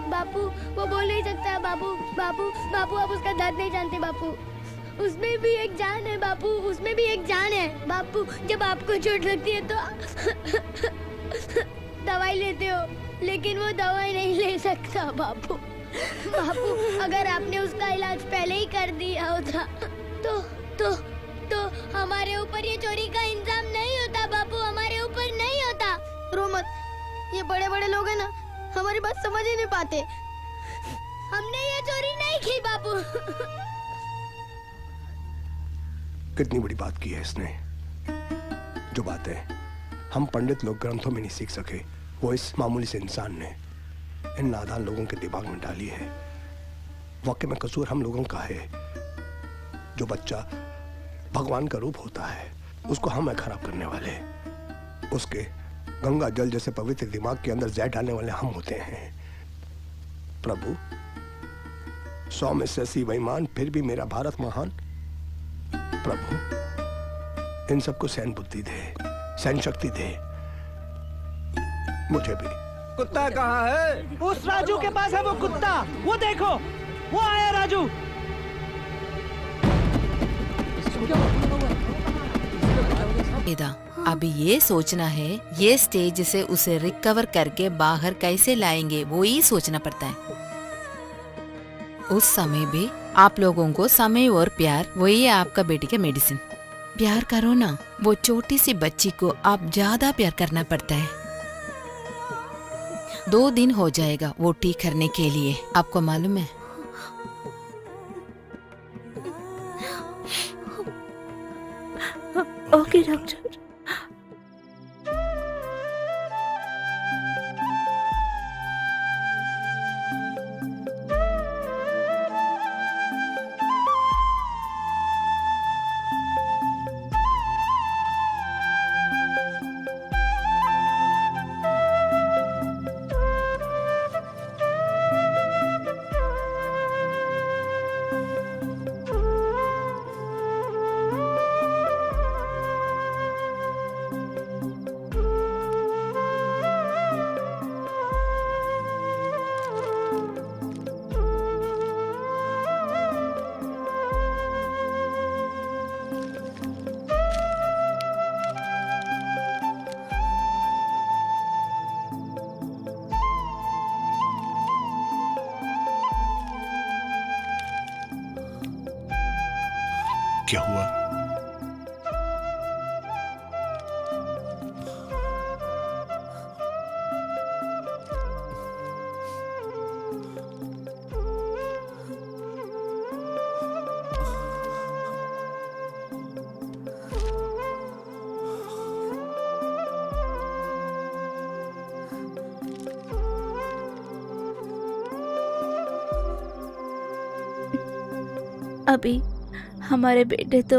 बापू, वो बोल नहीं सकता बाबू। बापू, बापू, आप उसका दर्द नहीं जानते बापू। उसमें भी एक जान है बापू, उसमें भी एक जान है बापू। जब आपको चोट लगती है तो दवाई लेते हो, लेकिन वो दवाई नहीं ले सकता बापू। बापू, अगर आपने उसका इलाज पहले ही कर दिया होता तो हमारे ऊपर ये चोरी का इंजाम नहीं होता बापू, हमारे ऊपर नहीं होता। रो मत, ये बड़े बड़े लोग हैं ना, हमारी बात समझ ही नहीं पाते। हमने ये चोरी नहीं की बापू। कितनी बड़ी बात की है इसने। जो बातें हम पंडित लोग ग्रंथों में नहीं सीख सके, वो इस मामूली से इंसान ने इन नादान लोगों के दिमाग में डाली है। वाकई में कसूर हम लोगों का है। जो बच्चा भगवान का रूप होता है उसको हम है खराब करने वाले। उसके गंगा जल जैसे पवित्र दिमाग के अंदर जहर डालने वाले हम होते हैं। प्रभु, 100 में से 80 बेईमान, फिर भी मेरा भारत महान। प्रभु, इन सबको सहन बुद्धि दे, सहन शक्ति दे, मुझे भी। कुत्ता कहाँ है? उस राजू के पास है वो कुत्ता। वो देखो, वो आया राजू। अभी ये सोचना है ये स्टेज से उसे रिकवर करके बाहर कैसे लाएंगे, वो ही सोचना पड़ता है। उस समय भी आप लोगों को समय और प्यार, वही है आपका बेटी का मेडिसिन। प्यार करो ना, वो छोटी सी बच्ची को आप ज्यादा प्यार करना पड़ता है। 2 दिन हो जाएगा वो ठीक करने के लिए, आपको मालूम है। Okay doctor. क्या हुआ? अभी हमारे बेटे तो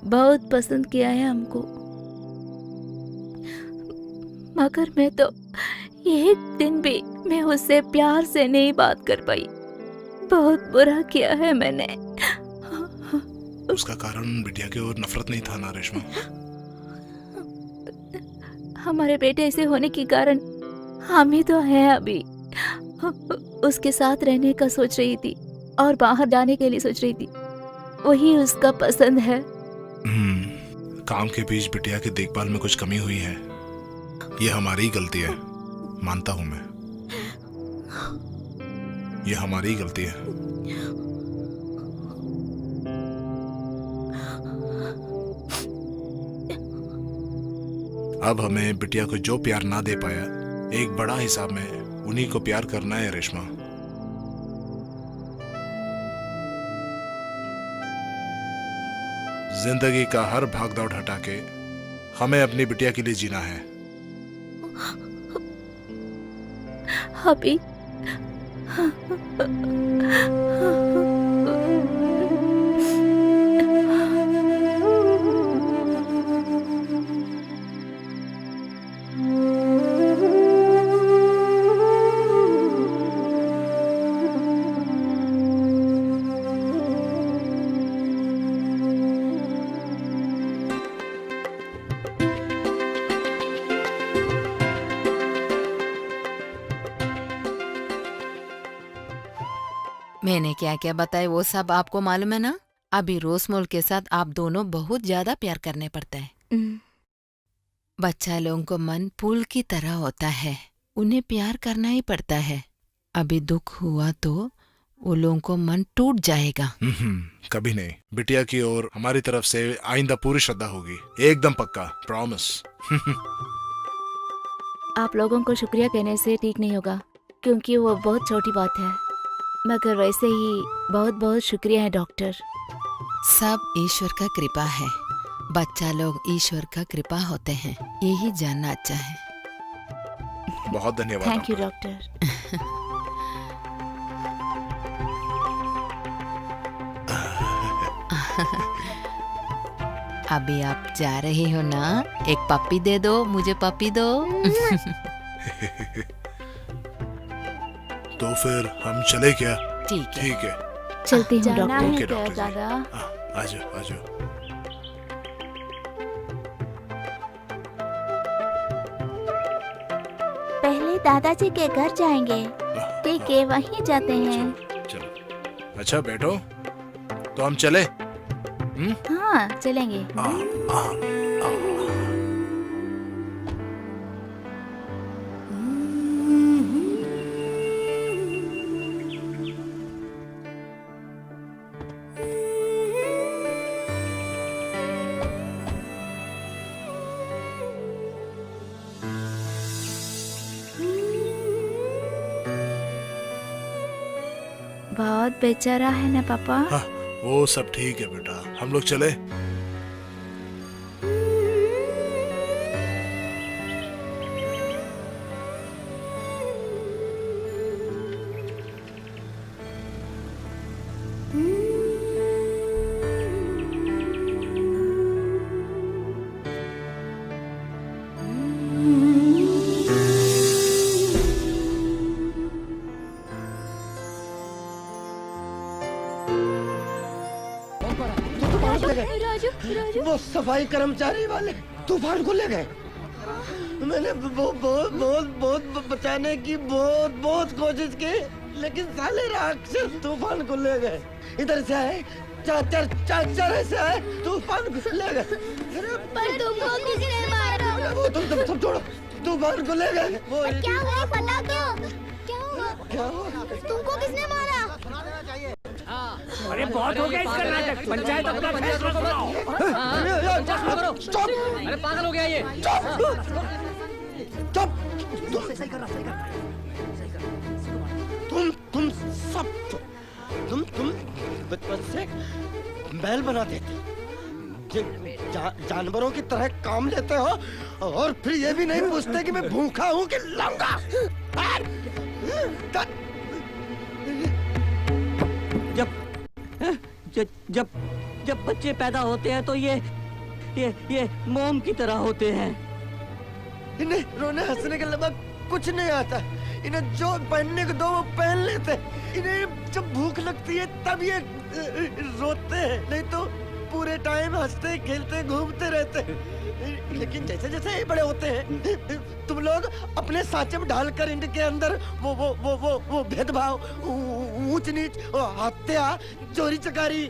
बहुत पसंद किया है हमको, मगर मैं तो एक दिन भी मैं उससे प्यार से नहीं बात कर पाई। बहुत बुरा किया है मैंने। उसका कारण बिटिया की ओर नफरत नहीं था ना रेशमा? हमारे बेटे ऐसे होने के कारण हम ही तो हैं अभी। उसके साथ रहने का सोच रही थी और बाहर जाने के लिए सोच रही थी, वही उसका पसंद है। काम के बीच बिटिया की देखभाल में कुछ कमी हुई है, ये हमारी ही गलती है, मानता हूं मैं, ये हमारी ही गलती है। अब हमें बिटिया को जो प्यार ना दे पाया, एक बड़ा हिसाब में उन्हीं को प्यार करना है रेशमा। जिंदगी का हर भागदौड़ हटा के हमें अपनी बिटिया के लिए जीना है। अभी मैंने क्या क्या बताया वो सब आपको मालूम है ना। अभी रोसमोल के साथ आप दोनों बहुत ज्यादा प्यार करने पड़ता है। बच्चा लोगों को मन फूल की तरह होता है, उन्हें प्यार करना ही पड़ता है। अभी दुख हुआ तो वो लोगों को मन टूट जाएगा। कभी नहीं, बिटिया की ओर हमारी तरफ से आइंदा पूरी श्रद्धा होगी, एकदम पक्का, प्रॉमिस। आप लोगों को शुक्रिया कहने से ठीक नहीं होगा, क्योंकि वो बहुत छोटी बात है, मगर वैसे ही बहुत बहुत शुक्रिया है डॉक्टर। सब ईश्वर का कृपा है, बच्चा लोग ईश्वर का कृपा होते हैं, यही जानना अच्छा है। बहुत धन्यवाद। Thank you doctor. अभी आप जा रही हो ना, एक पप्पी दे दो, मुझे पप्पी दो। तो फिर हम चले क्या? ठीक है। चलती हूँ जाना डॉक्टर। है क्या दादा? आजो आजो। पहले दादाजी के घर जाएंगे, ठीक है, वहीं जाते हैं। चलो। अच्छा बैठो, तो हम चले? हाँ चलेंगे। बहुत बेचारा है ना पापा। हाँ, वो सब ठीक है बेटा, हम लोग चले? वो सफाई कर्मचारी वाले तूफान को ले गए। मैंने बहुत बचाने की बहुत कोशिश की, लेकिन साले राक्षस तूफान को ले गए। इधर से आए, चार से आए, तूफान को ले गए। पर तुमको किसने मारा? वो तुम सब छोड़ो, तूफान को ले गए। वो क्या हुआ बता दो। क्या हुआ? क्या हुआ? तुमको किसने मारा? अरे बहुत हो गया इसका नाटक, पंचायत अपना फैसला सुनाओ। अरे पागल हो गया ये। तुम सब तुम बचपन से बैल बनाते थे, जानवरों की तरह काम लेते हो और फिर ये भी नहीं पूछते कि मैं भूखा हूँ कि लंगा। जब बच्चे पैदा होते हैं तो ये मोम की तरह होते हैं। इन्हें रोने हंसने के अलावा कुछ नहीं आता। इन्हें जो पहनने को दो वो पहन लेते। इन्हें जब भूख लगती है तब ये रोते हैं, नहीं तो पूरे टाइम हंसते खेलते घूमते रहते। लेकिन जैसे जैसे ये बड़े होते हैं तुम लोग अपने सांचे में डालकर इनके अंदर वो भेदभाव, ऊंच नीच, हत्या, चोरी चकारी,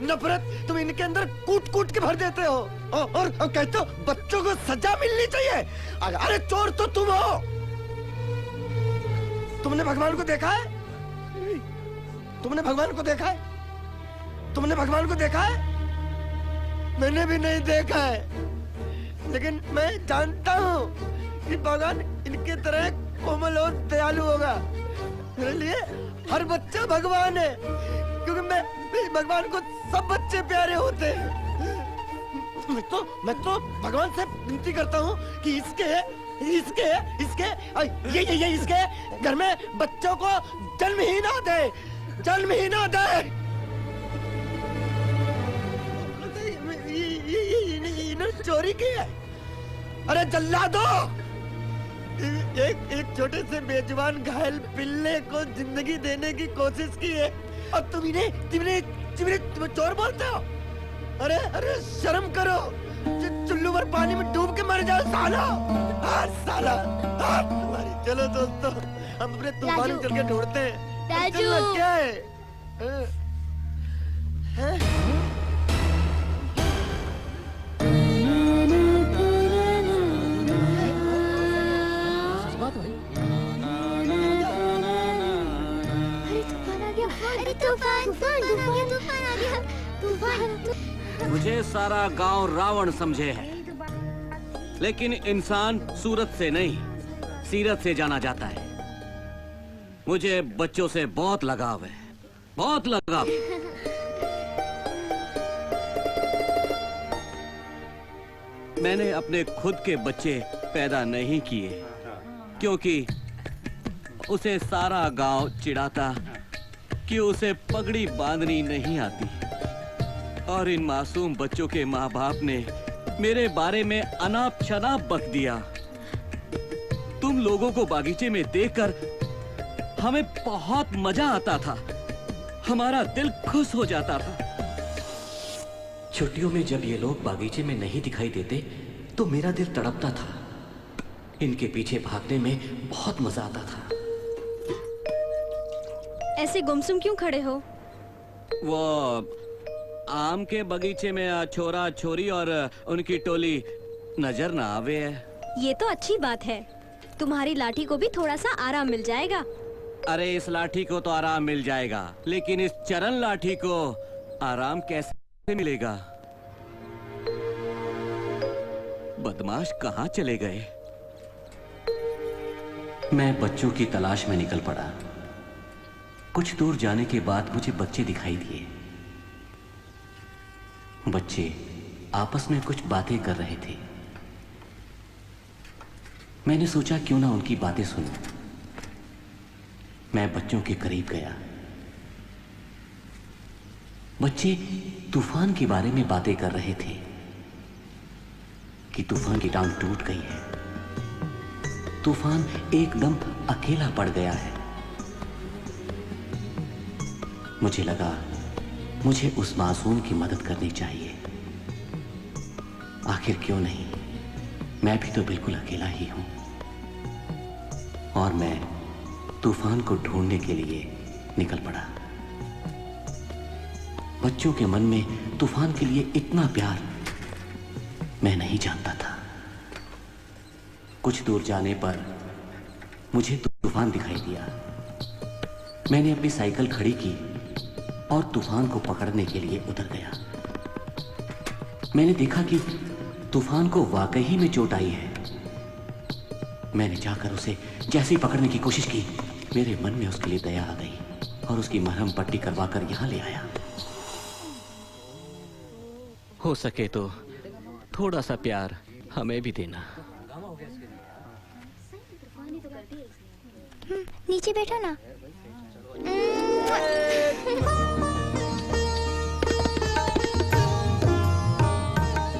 नफरत तुम इनके अंदर कूट कूट के भर देते हो और कहते हो बच्चों को सजा मिलनी चाहिए। अरे चोर तो तुम हो। तुमने भगवान को देखा है? तुमने भगवान को देखा है? तुमने भगवान को देखा है? मैंने भी नहीं देखा है, लेकिन मैं जानता हूँ कि भगवान इनके तरह कोमल और दयालु होगा। मेरे लिए हर बच्चा भगवान है, क्योंकि मैं भगवान को सब बच्चे प्यारे होते हैं। मैं तो भगवान से विनती करता हूँ कि इसके घर में बच्चों को जन्म ही ना दे, जन्म ही ना दे। इन्होंने चोरी की है। अरे जल्ला दो। एक छोटे से बेजुबान घायल पिल्ले को जिंदगी देने की कोशिश की है और तुम चोर बोलते हो। अरे शर्म करो। चुल्लू भर पानी में डूब के मर जाओ साला। साला चलो दोस्तों, हम अपने तूफान में चल के ढूंढते हैं। चलना क्या है? मुझे सारा गांव रावण समझे है, लेकिन इंसान सूरत से नहीं सीरत से जाना जाता है। मुझे बच्चों से बहुत लगाव है, बहुत लगाव। मैंने अपने खुद के बच्चे पैदा नहीं किए, क्योंकि उसे सारा गांव चिढ़ाता कि उसे पगड़ी बांधनी नहीं आती। और इन मासूम बच्चों के माँ बाप ने मेरे बारे में अनाप शनाप बक दिया। तुम लोगों को बागीचे में देखकर हमें बहुत मजा आता था, हमारा दिल खुश हो जाता था। छुट्टियों में जब ये लोग बागीचे में नहीं दिखाई देते तो मेरा दिल तड़पता था। इनके पीछे भागने में बहुत मजा आता था। ऐसे गुमसुम क्यों खड़े हो? वो आम के बगीचे में छोरा छोरी और उनकी टोली नजर ना आवे है। ये तो अच्छी बात है, तुम्हारी लाठी को भी थोड़ा सा आराम मिल जाएगा। अरे इस लाठी को तो आराम मिल जाएगा, लेकिन इस चरण लाठी को आराम कैसे मिलेगा? बदमाश कहाँ चले गए? मैं बच्चों की तलाश में निकल पड़ा। कुछ दूर जाने के बाद मुझे बच्चे दिखाई दिए। बच्चे आपस में कुछ बातें कर रहे थे। मैंने सोचा क्यों ना उनकी बातें सुनूं। मैं बच्चों के करीब गया। बच्चे तूफान के बारे में बातें कर रहे थे कि तूफान की टांग टूट गई है, तूफान एकदम अकेला पड़ गया है। मुझे लगा मुझे उस मासूम की मदद करनी चाहिए। आखिर क्यों नहीं, मैं भी तो बिल्कुल अकेला ही हूं। और मैं तूफान को ढूंढने के लिए निकल पड़ा। बच्चों के मन में तूफान के लिए इतना प्यार मैं नहीं जानता था। कुछ दूर जाने पर मुझे तूफान दिखाई दिया। मैंने अपनी साइकिल खड़ी की और तूफान को पकड़ने के लिए उतर गया। मैंने देखा कि तूफान को वाकई में चोट आई है। मैंने जाकर उसे जैसे ही पकड़ने की कोशिश की, मेरे मन में उसके लिए दया आ गई और उसकी मरहम पट्टी करवाकर यहाँ ले आया। हो सके तो थोड़ा सा प्यार हमें भी देना। नीचे बैठो ना।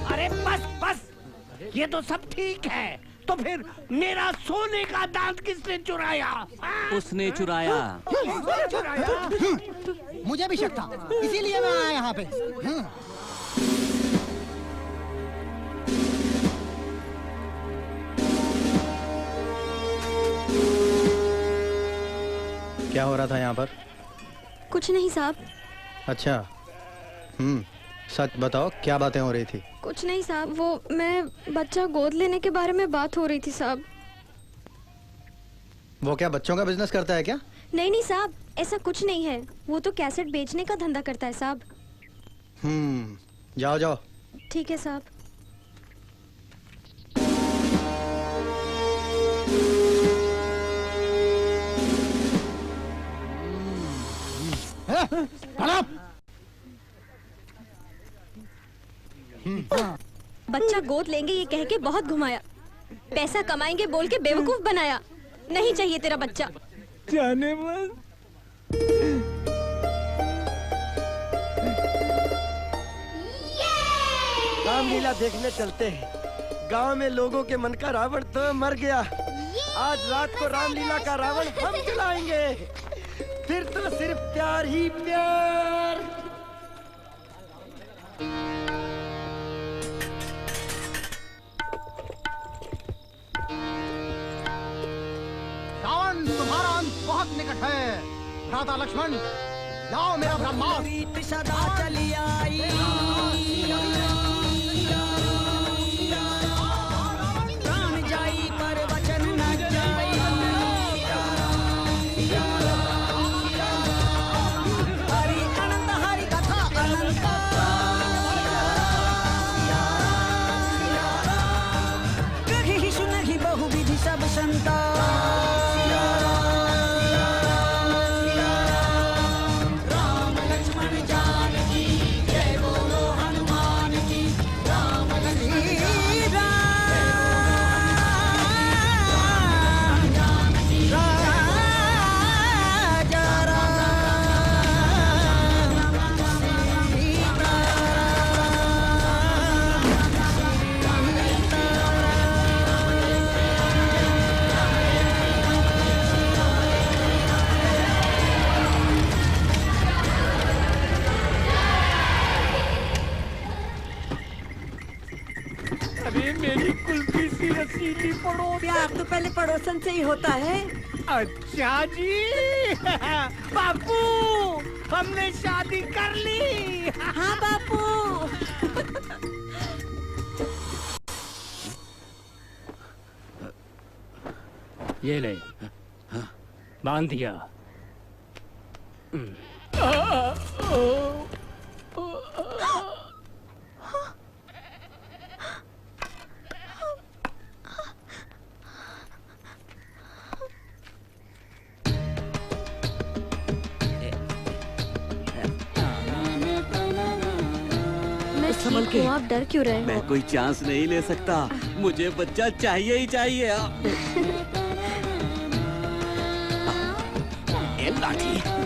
अरे बस बस, ये तो सब ठीक है, तो फिर मेरा सोने का दांत किसने चुराया? उसने चुराया। मुझे भी शक था, इसीलिए मैं आया यहाँ पे। क्या हो रहा था यहाँ पर? कुछ नहीं साहब। अच्छा, सच बताओ, क्या बातें हो रही थी? कुछ नहीं साहब, वो मैं बच्चा गोद लेने के बारे में बात हो रही थी साहब। वो क्या बच्चों का बिजनेस करता है क्या? नहीं नहीं साहब, ऐसा कुछ नहीं है। वो तो कैसेट बेचने का धंधा करता है साहब। जाओ जाओ। ठीक है साहब। बच्चा गोद लेंगे ये कह के बहुत घुमाया, पैसा कमाएंगे बोल के बेवकूफ बनाया। नहीं चाहिए तेरा बच्चा। जाने मन। रामलीला देखने चलते हैं। गांव में लोगों के मन का रावण तो मर गया। आज रात को रामलीला का रावण हम जलाएंगे। फिर तो सिर्फ प्यार ही प्यार। रावण, तुम्हारा अंत बहुत निकट है। भ्राता लक्ष्मण, लाओ मेरा ब्रह्मास्त्र। सदा चली आई। प्राण जाई पर वचन न जाई। हरि अनंत हरि कथा अनंत। कहीं सुनहि बहुविधि सब संता। मेरी कुल्फी सी रसीली पड़ोस। प्यार तो पहले पड़ोसन से ही होता है। अच्छा जी। बापू, हमने शादी कर ली। हाँ बापू। ये ले, बांध दिया। संभल के। आप डर क्यों रहे हो? मैं कोई चांस नहीं ले सकता, मुझे बच्चा चाहिए ही चाहिए। ये लाठी